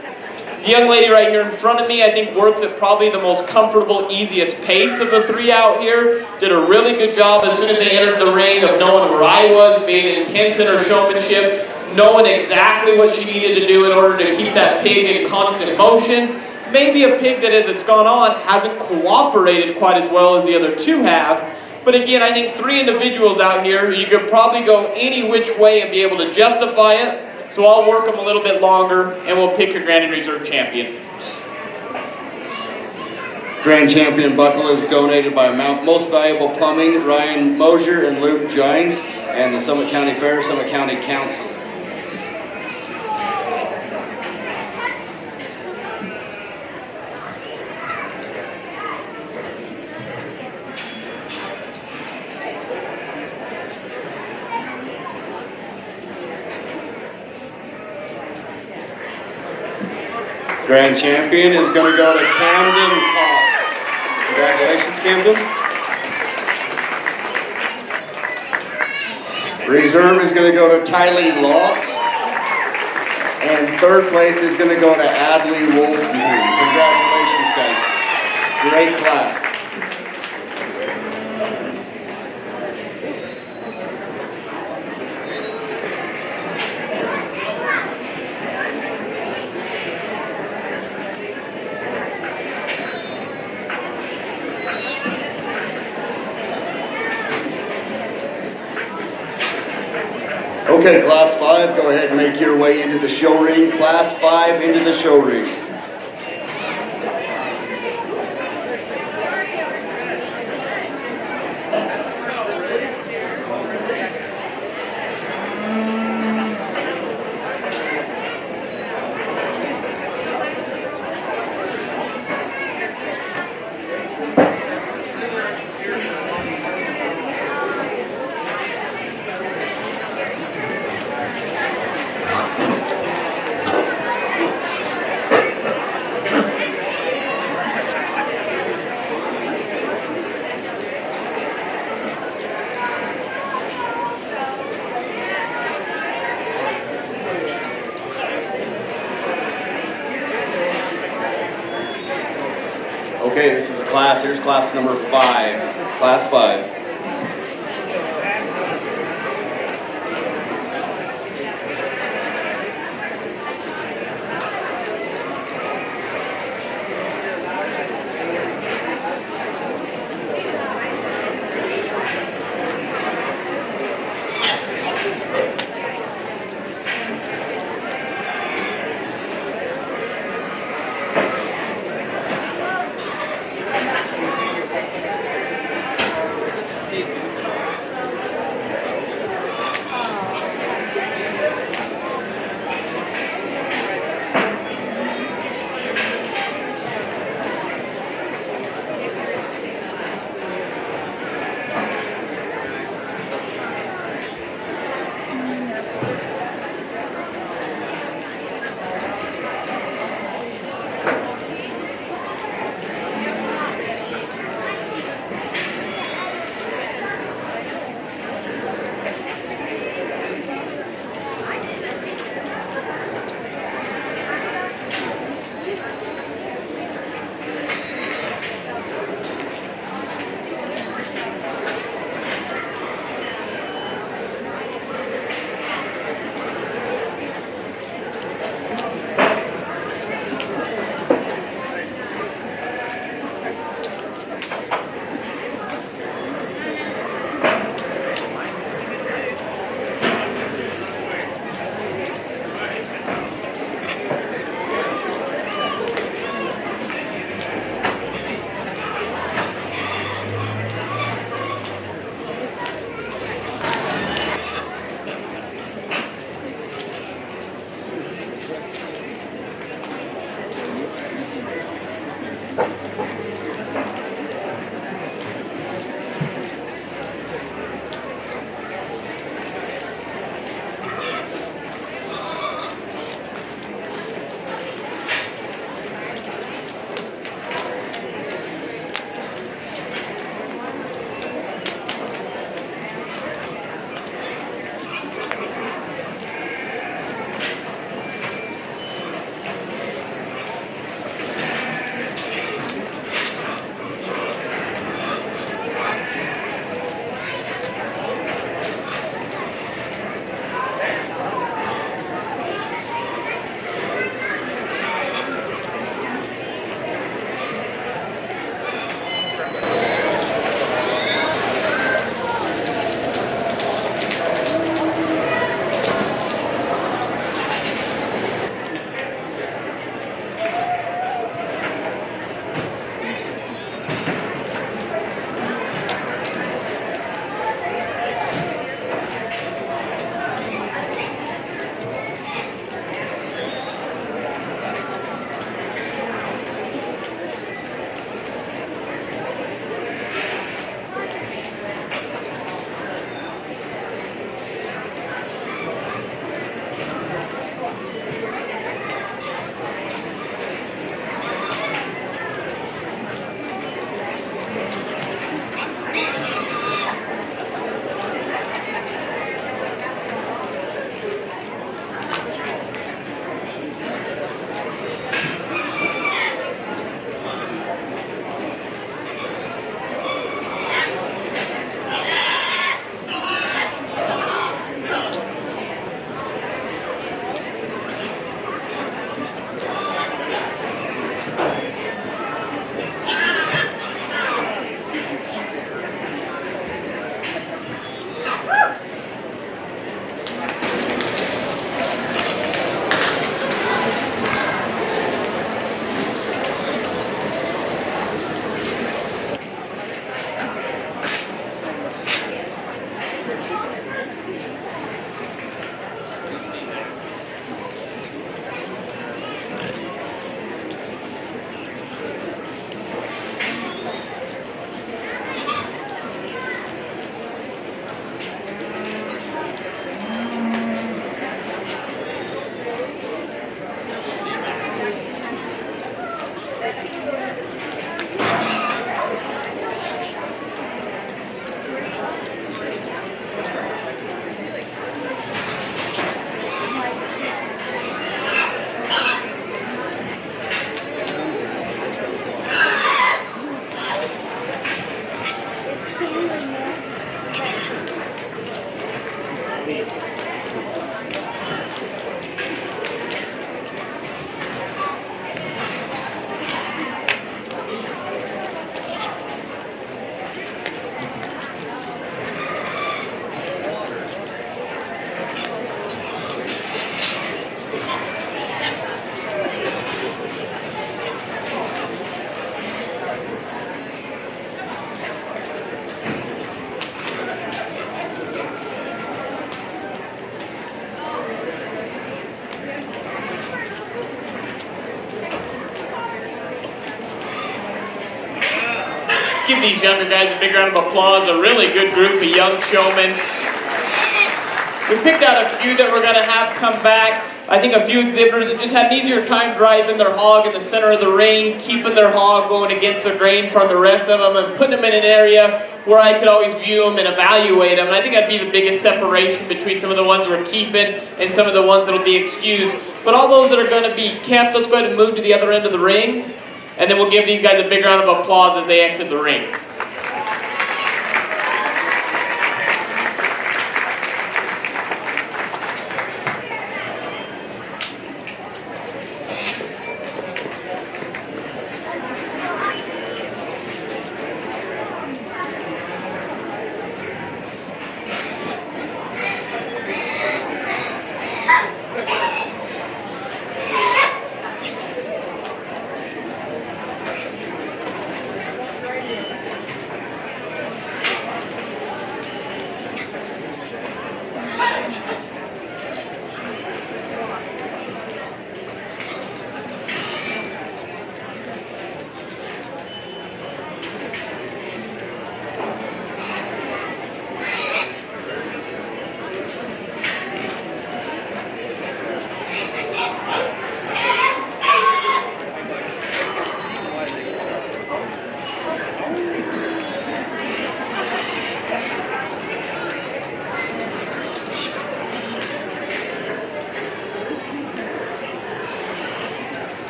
The young lady right here in front of me, I think works at probably the most comfortable, easiest pace of the three out here. Did a really good job as soon as they entered the ring of knowing where I was, being intense in her showmanship, knowing exactly what she needed to do in order to keep that pig in constant motion. Maybe a pig that as it's gone on hasn't cooperated quite as well as the other two have. But again, I think three individuals out here, you could probably go any which way and be able to justify it. So I'll work them a little bit longer and we'll pick your Grand and Reserve champion. Grand Champion buckle is donated by Most Valuable Plumbing, Ryan Mosier and Luke Gines, and the Summit County Fair, Summit County Council. Grand Champion is going to go to Camden Cox. Congratulations, Camden. Reserve is going to go to Tylee Lott. And third place is going to go to Adley Wolfsbury. Congratulations, guys. Great class. Okay, Class 5, go ahead and make your way into the show ring. Class 5 into the show ring. Okay, this is a class. Here's class number 5. Class 5. give these younger guys a big round of applause. A really good group of young showmen. We picked out a few that we're going to have come back. I think a few exhibitors that just had an easier time driving their hog in the center of the ring, keeping their hog going against the grain from the rest of them, and putting them in an area where I could always view them and evaluate them. And I think that'd be the biggest separation between some of the ones we're keeping and some of the ones that'll be excused. But all those that are going to be kept, let's go ahead and move to the other end of the ring, and then we'll give these guys a big round of applause as they exit the ring.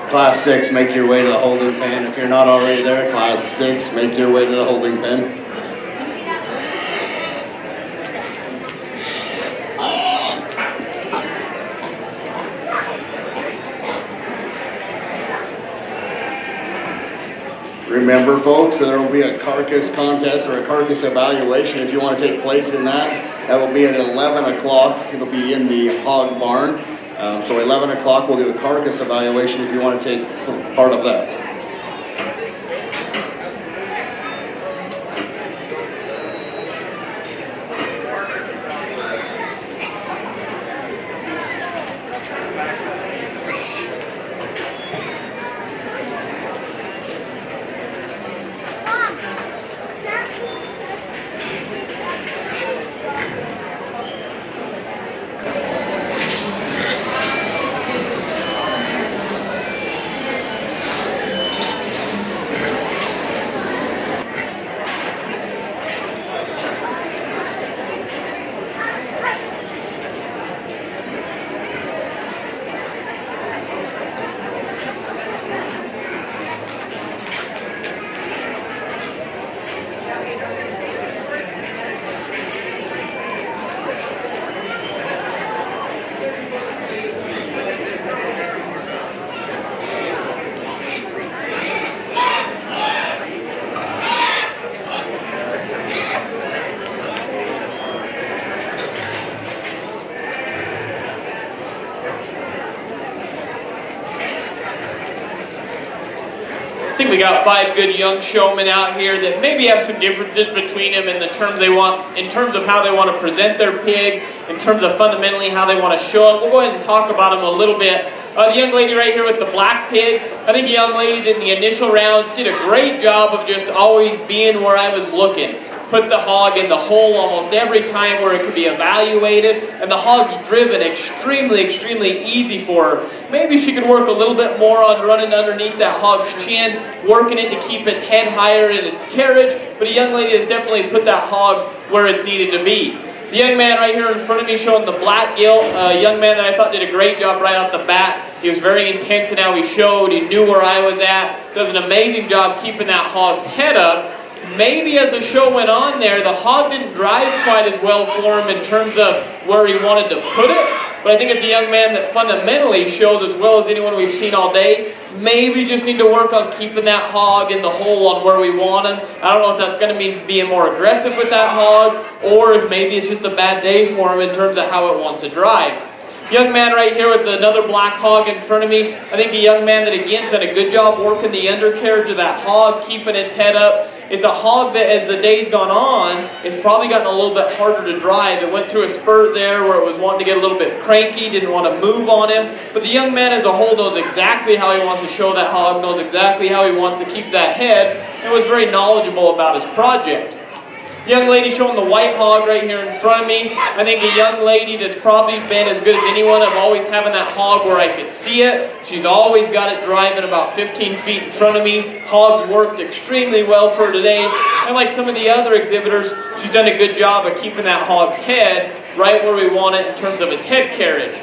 Class 6, make your way to the holding pen. If you're not already there, Class 6, make your way to the holding pen. Remember, folks, there will be a carcass contest or a carcass evaluation if you want to take place in that. That will be at 11 o'clock. It'll be in the hog barn. So 11 o'clock, we'll do a carcass evaluation if you want to take part of that. I think we got 5 good young showmen out here that maybe have some differences between them in the terms they want, in terms of how they want to present their pig, in terms of fundamentally how they want to show it. We'll go ahead and talk about them a little bit. The young lady right here with the black pig, I think the young lady in the initial round did a great job of just always being where I was looking. put the hog in the hole almost every time where it could be evaluated, and the hog's driven extremely easy for her. Maybe she could work a little bit more on running underneath that hog's chin, working it to keep its head higher in its carriage, but a young lady has definitely put that hog where it's needed to be. The young man right here in front of me showing the black gilt, a young man that I thought did a great job right off the bat. He was very intense in how he showed. He knew where I was at. Does an amazing job keeping that hog's head up. Maybe as the show went on there, the hog didn't drive quite as well for him in terms of where he wanted to put it. But I think it's a young man that fundamentally showed as well as anyone we've seen all day. Maybe just need to work on keeping that hog in the hole on where we want him. I don't know if that's going to mean being more aggressive with that hog, or if maybe it's just a bad day for him in terms of how it wants to drive. Young man right here with another black hog in front of me. I think a young man that again's done a good job working the undercarriage of that hog, keeping its head up. It's a hog that as the day's gone on, it's probably gotten a little bit harder to drive. It went through a spurt there where it was wanting to get a little bit cranky, didn't want to move on him. But the young man as a whole knows exactly how he wants to show that hog, knows exactly how he wants to keep that head, and was very knowledgeable about his project. Young lady showing the white hog right here in front of me. I think a young lady that's probably been as good as anyone of always having that hog where I could see it. She's always got it driving about 15 feet in front of me. Hog's worked extremely well for her today. And like some of the other exhibitors, she's done a good job of keeping that hog's head right where we want it in terms of its head carriage.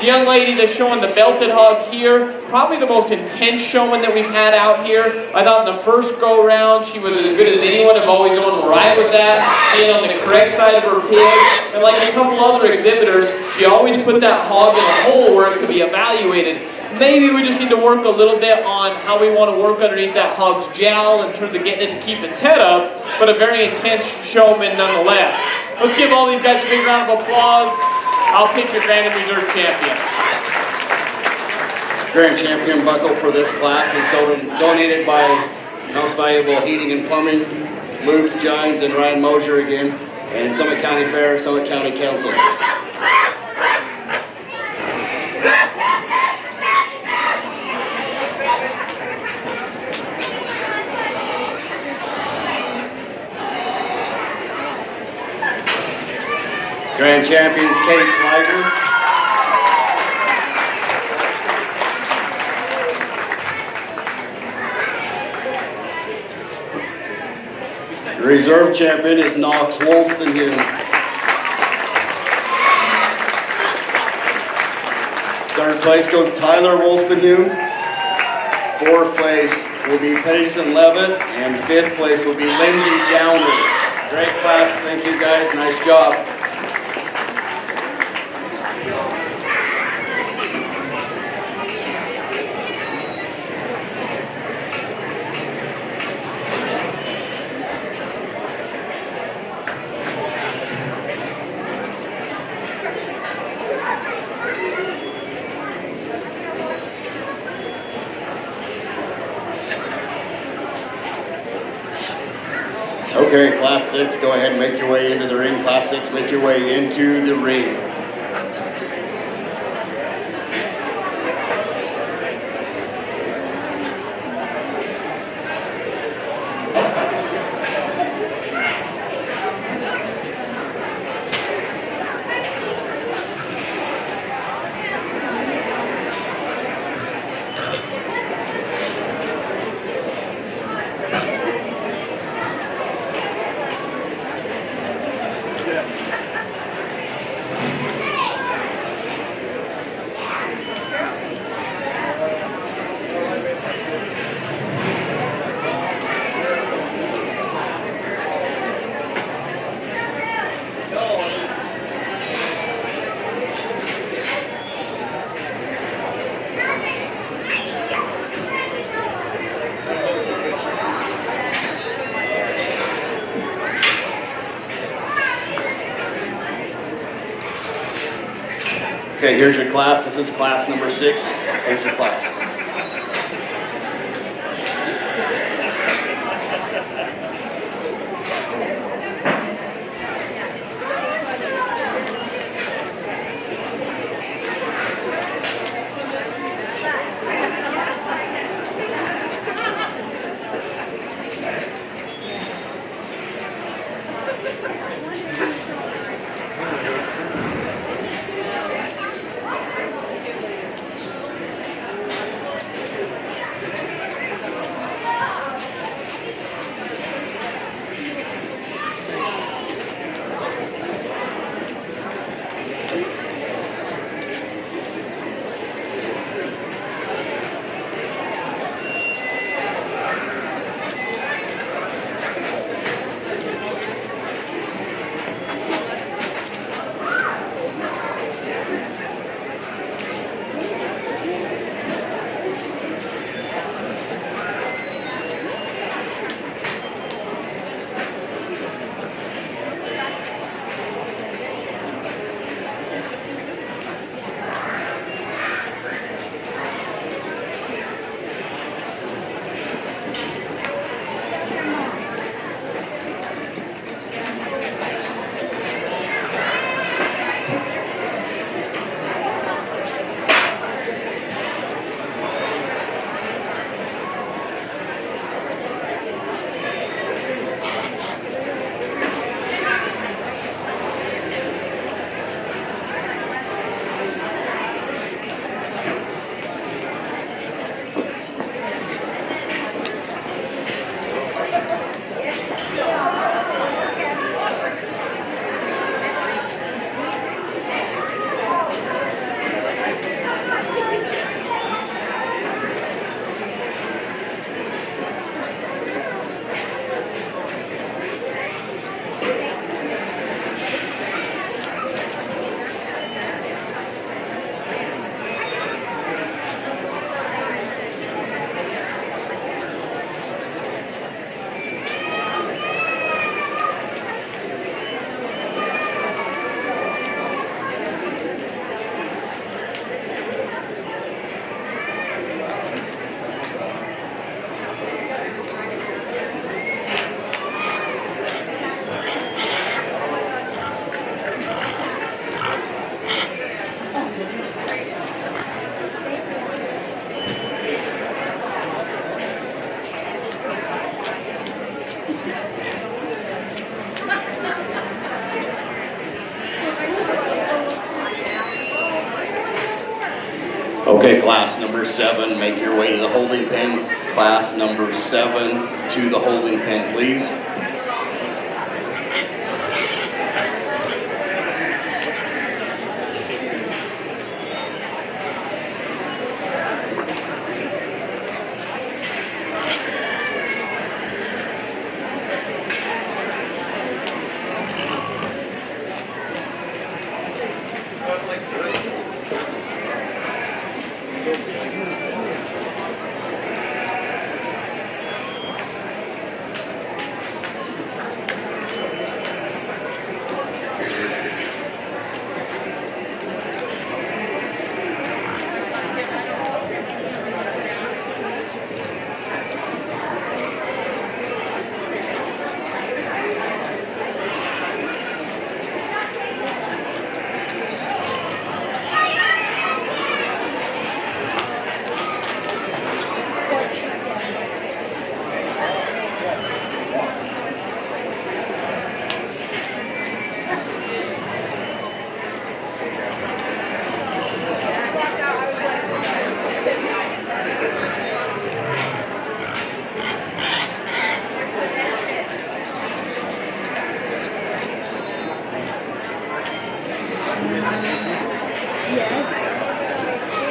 The young lady that's showing the belted hog here, probably the most intense showman that we've had out here. I thought in the first go-round, she was as good as anyone of always going where I was at, being on the correct side of her pig. And like a couple other exhibitors, she always put that hog in a hole where it could be evaluated. Maybe we just need to work a little bit on how we want to work underneath that hog's jowl in terms of getting it to keep its head up, but a very intense showman nonetheless. Let's give all these guys a big round of applause. I'll pick your Grand and Reserve champion. Grand champion buckle for this class is donated by Most Valuable Heating and Plumbing, Luke Gines and Ryan Mosier again, and Summit County Fair, Summit County Council. Grand champions Kate Tiger. The reserve champion is Knox Wolstenhume. Third place goes Tyler Wolstenhume. Fourth place will be Payson Levitt, and fifth place will be Lindsay Downer. Great class, thank you guys, nice job. Okay, Class 6, go ahead and make your way into the ring. Class 6, make your way into the ring. Okay, here's your class. This is class number 6. Here's your class. Okay, class number 7, make your way to the holding pen. Class number 7 to the holding pen, please.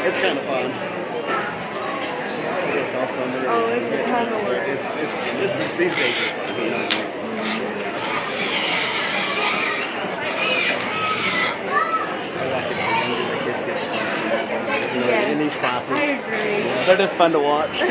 It's kind of fun. Oh, it's a ton of work. These days are fun, you know. I like it when the kids get the fun in these classes. I agree. They're just fun to watch.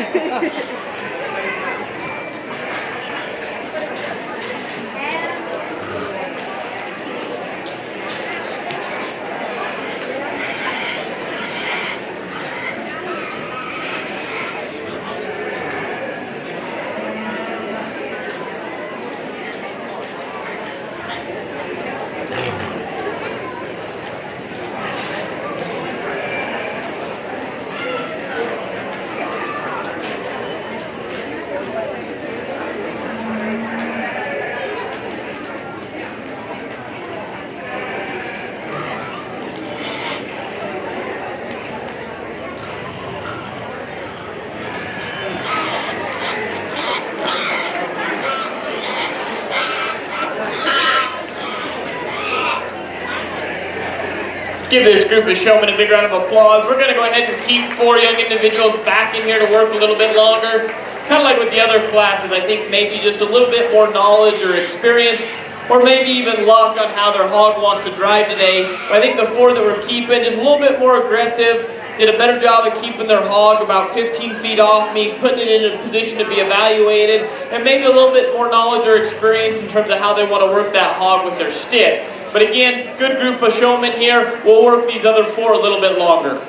Give this group of showmen a big round of applause. We're going to go ahead and keep 4 young individuals back in here to work a little bit longer. Kind of like with the other classes, I think maybe just a little bit more knowledge or experience, or maybe even luck on how their hog wants to drive today. But I think the 4 that we're keeping, just a little bit more aggressive, did a better job of keeping their hog about 15 feet off me, putting it in a position to be evaluated, and maybe a little bit more knowledge or experience in terms of how they want to work that hog with their stick. But again, good group of showmen here. We'll work these other 4 a little bit longer.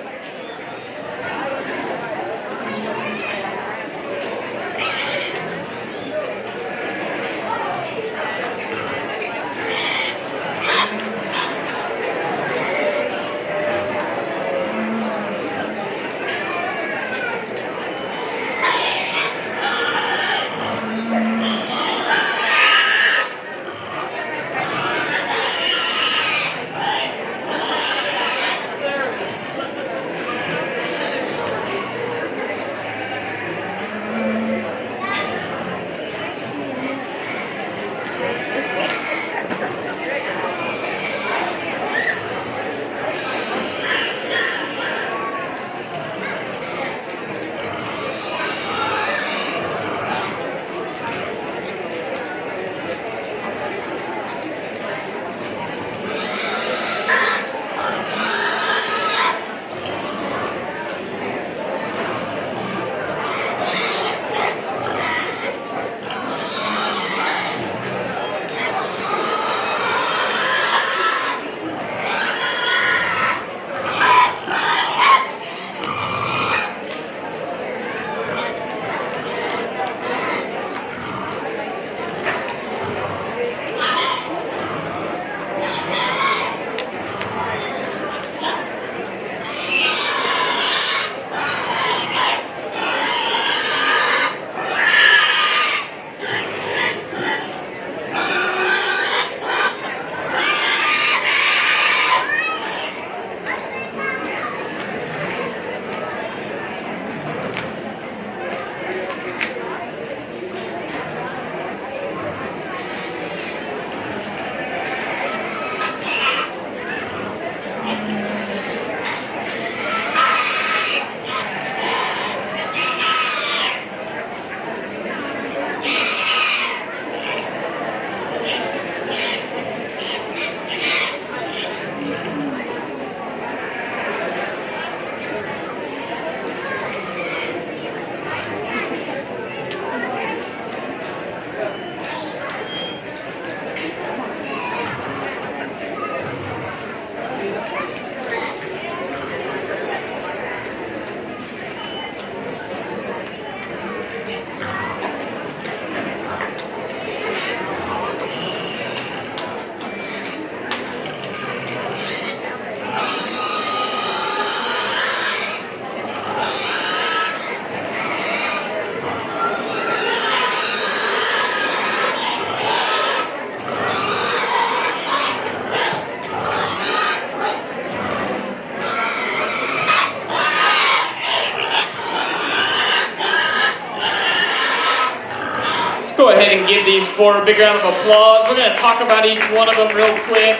go ahead and give these four a big round of applause. We're going to talk about each one of them real quick.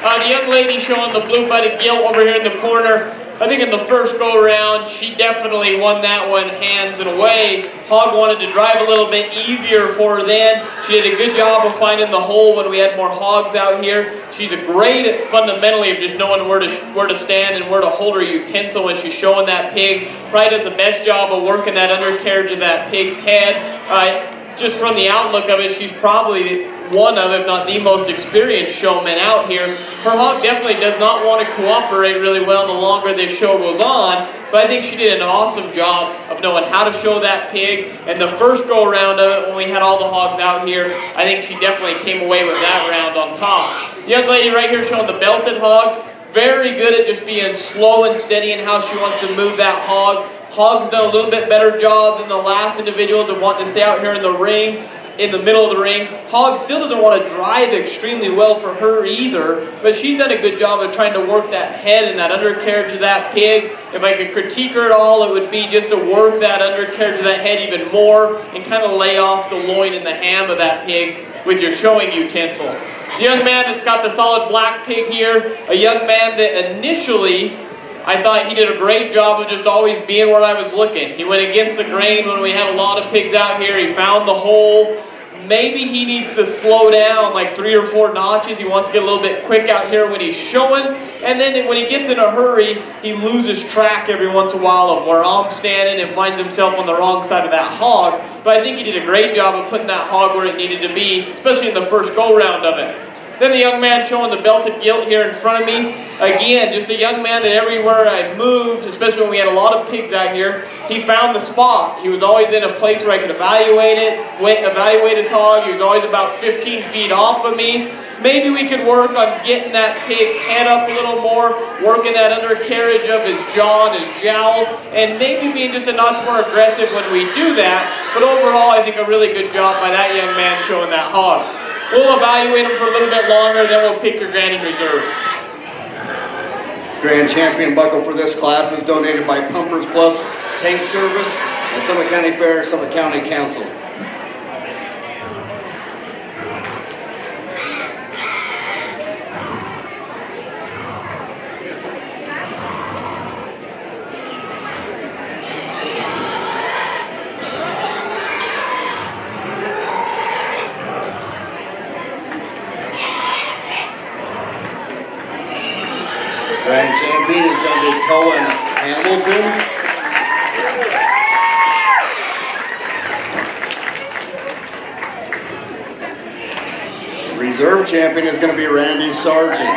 The young lady showing the blue-butted gilt over here in the corner, I think in the first go-around, she definitely won that one hands and away. Hog wanted to drive a little bit easier for her then. She did a good job of finding the hole when we had more hogs out here. She's a great at fundamentally of just knowing where to stand and where to hold her utensil when she's showing that pig. Probably does the best job of working that undercarriage of that pig's head. Just from the outlook of it, she's probably one of, if not the most experienced showman out here. Her hog definitely does not want to cooperate really well the longer this show goes on, but I think she did an awesome job of knowing how to show that pig. And the first go around of it, when we had all the hogs out here, I think she definitely came away with that round on top. The young lady right here showing the belted hog, very good at just being slow and steady in how she wants to move that hog. Hog's done a little bit better job than the last individual to want to stay out here in the ring, in the middle of the ring. Hog still doesn't want to drive extremely well for her either, but she's done a good job of trying to work that head and that undercarriage of that pig. If I could critique her at all, it would be just to work that undercarriage of that head even more and kind of lay off the loin and the ham of that pig with your showing utensil. The young man that's got the solid black pig here, a young man that initially I thought he did a great job of just always being where I was looking. He went against the grain when we had a lot of pigs out here. He found the hole. Maybe he needs to slow down like 3 or 4 notches. He wants to get a little bit quick out here when he's showing. And then when he gets in a hurry, he loses track every once in a while of where I'm standing and finds himself on the wrong side of that hog. But I think he did a great job of putting that hog where it needed to be, especially in the first go-round of it. Then the young man showing the belted gilt here in front of me. Again, just a young man that everywhere I moved, especially when we had a lot of pigs out here, he found the spot. He was always in a place where I could evaluate his hog. He was always about 15 feet off of me. Maybe we could work on getting that pig's head up a little more, working that undercarriage of his jaw and his jowl, and maybe being just a notch more aggressive when we do that. But overall, I think a really good job by that young man showing that hog. We'll evaluate them for a little bit longer, then we'll pick your grand and reserve. Grand champion buckle for this class is donated by Pumpers Plus Tank Service and Summit County Fair, Summit County Council. Grand champion is going to be Cohen Hamilton. Reserve champion is going to be Randy Sargent.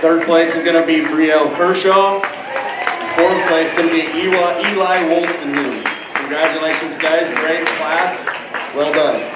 Third place is going to be Brielle Kershaw. Fourth place is going to be Eli Wolstenhuhn. Congratulations, guys. Great class. Well done.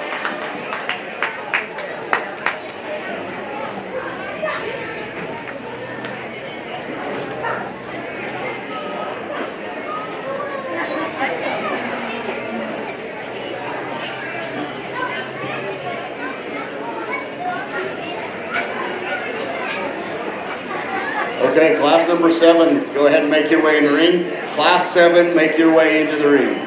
Okay, class number 7, go ahead and make your way in the ring. Class 7, make your way into the ring.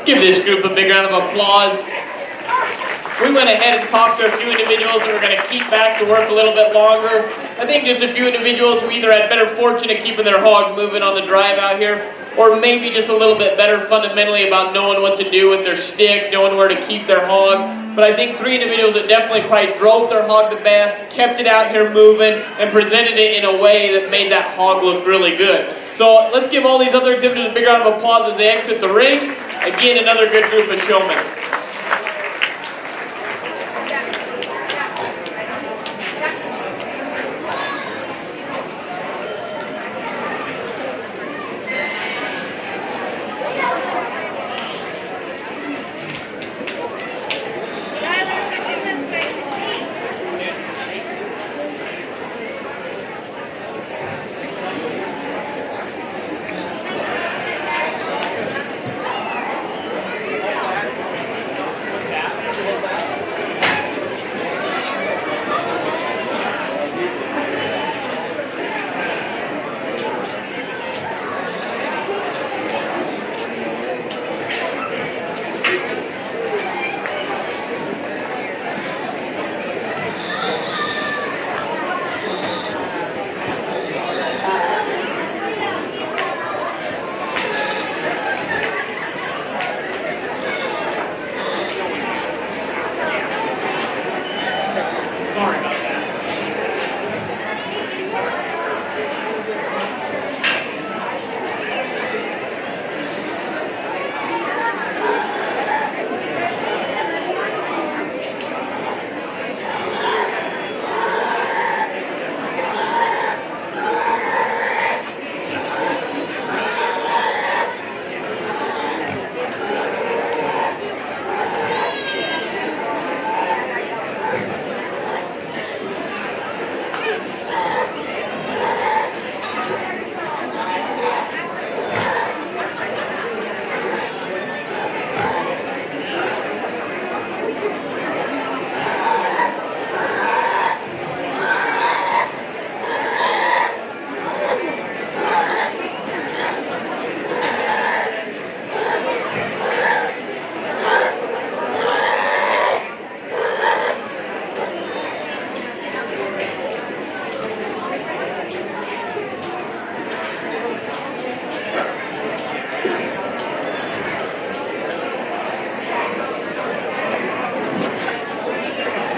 Give this group a big round of applause. We went ahead and talked to a few individuals that were going to keep back to work a little bit longer. I think just a few individuals who either had better fortune of keeping their hog moving on the drive out here, or maybe just a little bit better fundamentally about knowing what to do with their stick, knowing where to keep their hog. But I think 3 individuals that definitely probably drove their hog the best, kept it out here moving, and presented it in a way that made that hog look really good. So let's give all these other exhibitors a big round of applause as they exit the ring. Again, another good group of showmen.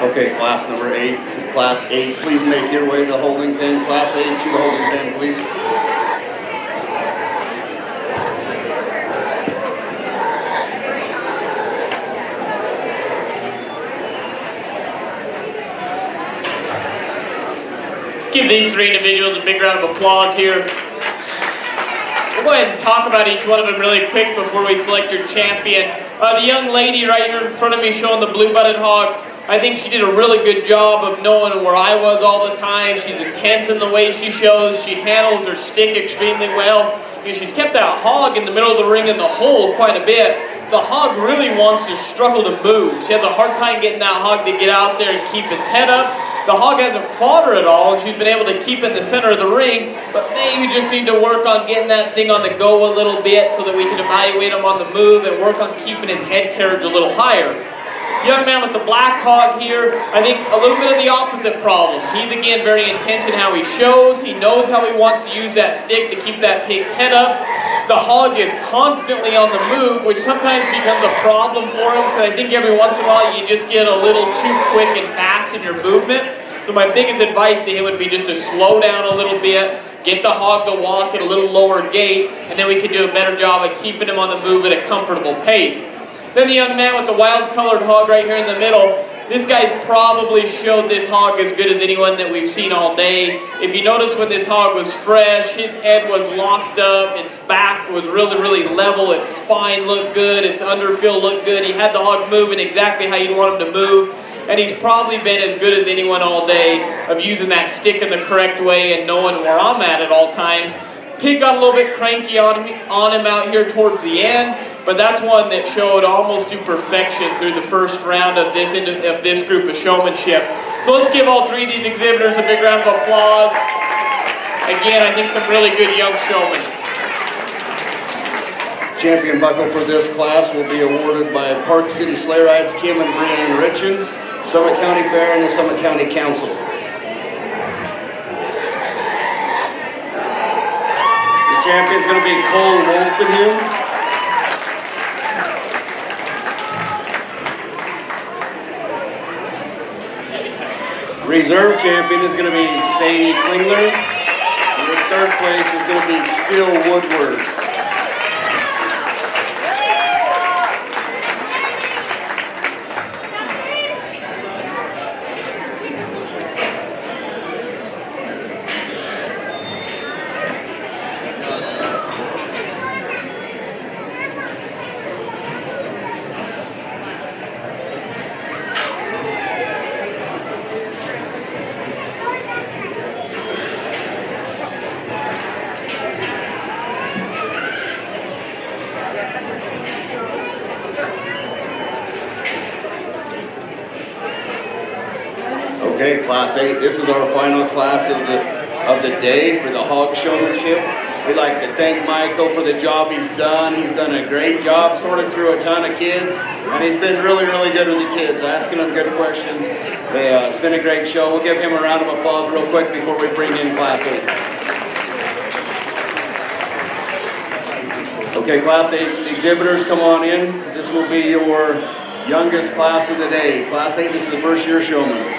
Okay, class number 8. Class 8, please make your way to the holding pen. Class 8 to the holding pen, please. Let's give these 3 individuals a big round of applause here. We'll go ahead and talk about each one of them really quick before we select your champion. The young lady right here in front of me showing the blue-butted hog, I think she did a really good job of knowing where I was all the time. She's intense in the way she shows. She handles her stick extremely well. She's kept that hog in the middle of the ring in the hole quite a bit. The hog really wants to struggle to move. She has a hard time getting that hog to get out there and keep its head up. The hog hasn't fought her at all. She's been able to keep in the center of the ring, but maybe just need to work on getting that thing on the go a little bit so that we can evaluate him on the move and work on keeping his head carriage a little higher. Young man with the black hog here, I think a little bit of the opposite problem. He's again very intense in how he shows. He knows how he wants to use that stick to keep that pig's head up. The hog is constantly on the move, which sometimes becomes a problem for him because I think every once in a while you just get a little too quick and fast in your movement. So my biggest advice to him would be just to slow down a little bit, get the hog to walk at a little lower gait, and then we can do a better job of keeping him on the move at a comfortable pace. Then the young man with the wild-colored hog right here in the middle, this guy's probably showed this hog as good as anyone that we've seen all day. If you notice when this hog was fresh, his head was locked up, its back was really, really level, its spine looked good, its underfill looked good. He had the hog moving exactly how you'd want him to move. And he's probably been as good as anyone all day of using that stick in the correct way and knowing where I'm at all times. Pig got a little bit cranky on him out here towards the end, but that's one that showed almost to perfection through the first round of this group of showmanship. So let's give all 3 of these exhibitors a big round of applause. Again, I think some really good young showmen. champion buckle for this class will be awarded by Park City Sleigh Rides, Kim and Brianne Richens, Summit County Fair, and the Summit County Council. The champion's going to be Cole Wolstenham. Reserve champion is going to be Sadie Klingler. And the third place is going to be Still Woodward. Okay, Class 8, this is our final class of the day for the Hog Showmanship. We'd like to thank Michael for the job he's done. He's done a great job, sorted through a ton of kids, and he's been really, really good with the kids, asking them good questions. It's been a great show. We'll give him a round of applause real quick before we bring in Class 8. Okay, Class 8 exhibitors, come on in. This will be your youngest class of the day. Class 8, this is the first year showman.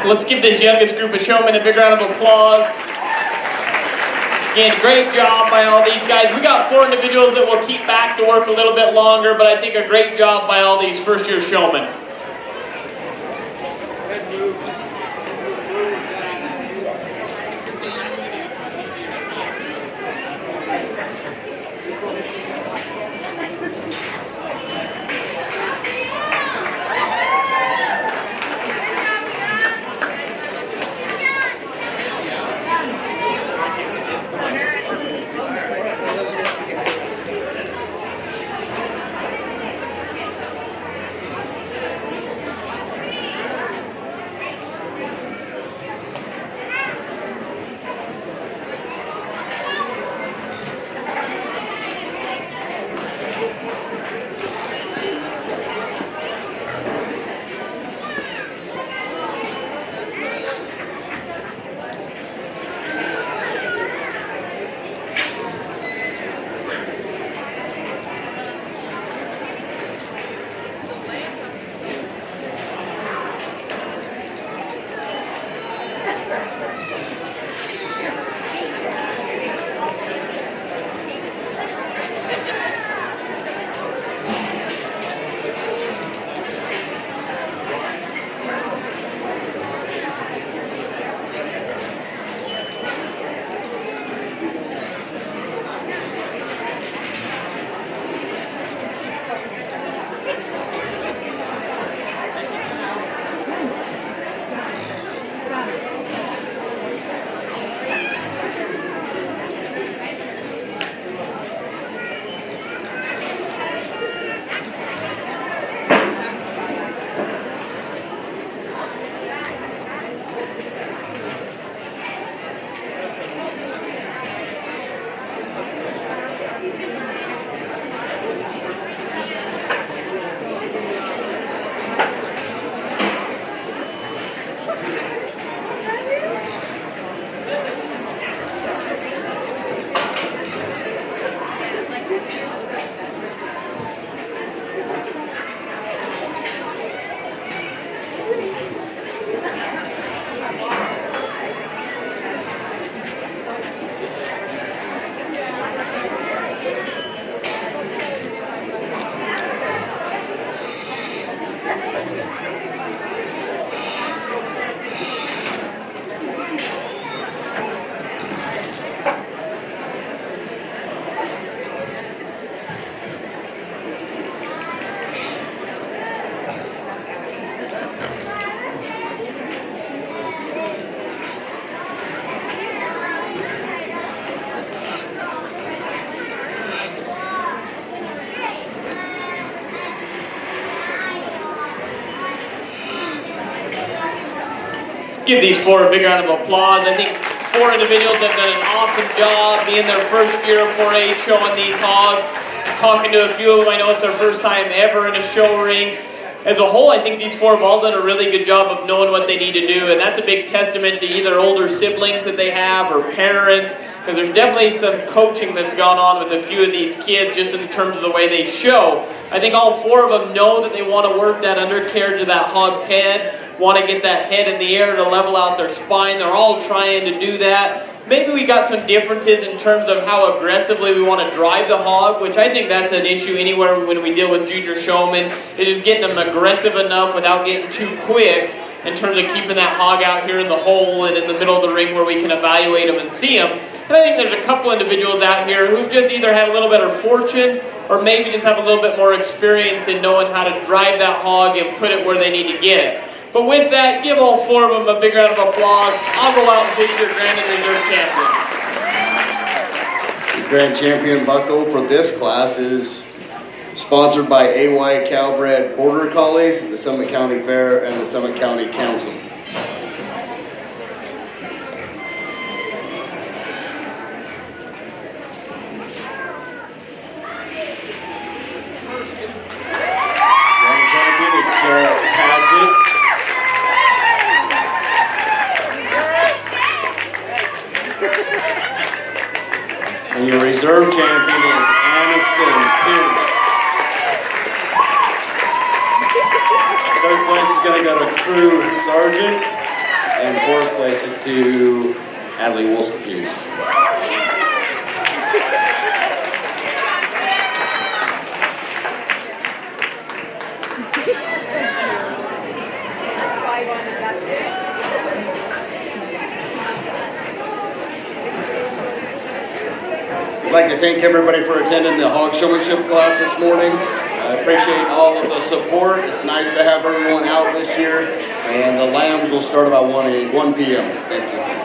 Let's give this youngest group of showmen a big round of applause. Again, great job by all these guys. We got 4 individuals that will keep back to work a little bit longer, but I think a great job by all these first-year showmen. Give these 4 a big round of applause. I think 4 individuals have done an awesome job being their first year of 4-H showing these hogs. Talking to a few of them, I know it's their first time ever in a show ring. As a whole, I think these 4 have all done a really good job of knowing what they need to do, and that's a big testament to either older siblings that they have or parents, because there's definitely some coaching that's gone on with a few of these kids just in terms of the way they show. I think all 4 of them know that they want to work that undercarriage of that hog's head, want to get that head in the air to level out their spine. They're all trying to do that. Maybe we got some differences in terms of how aggressively we want to drive the hog, which I think that's an issue anywhere when we deal with junior showmen. It is getting them aggressive enough without getting too quick in terms of keeping that hog out here in the hole and in the middle of the ring where we can evaluate them and see them. And I think there's a couple individuals out here who've just either had a little better fortune or maybe just have a little bit more experience in knowing how to drive that hog and put it where they need to get it. But with that, give all four of them a big round of applause. I'll go out and pick your grand and reserve champion. The grand champion buckle for this class is sponsored by AY Calbred Border Collies, the Summit County Fair, and the Summit County Council. Grand champion is Garrett Paget. And your reserve champion is Aniston Pierce. Third place is going to go to Crew Sargent, and fourth place is to Adley Wolfskew. I'd like to thank everybody for attending the hog showmanship class this morning. I appreciate all of the support. It's nice to have everyone out this year, and the lambs will start about 1 p.m. Thank you.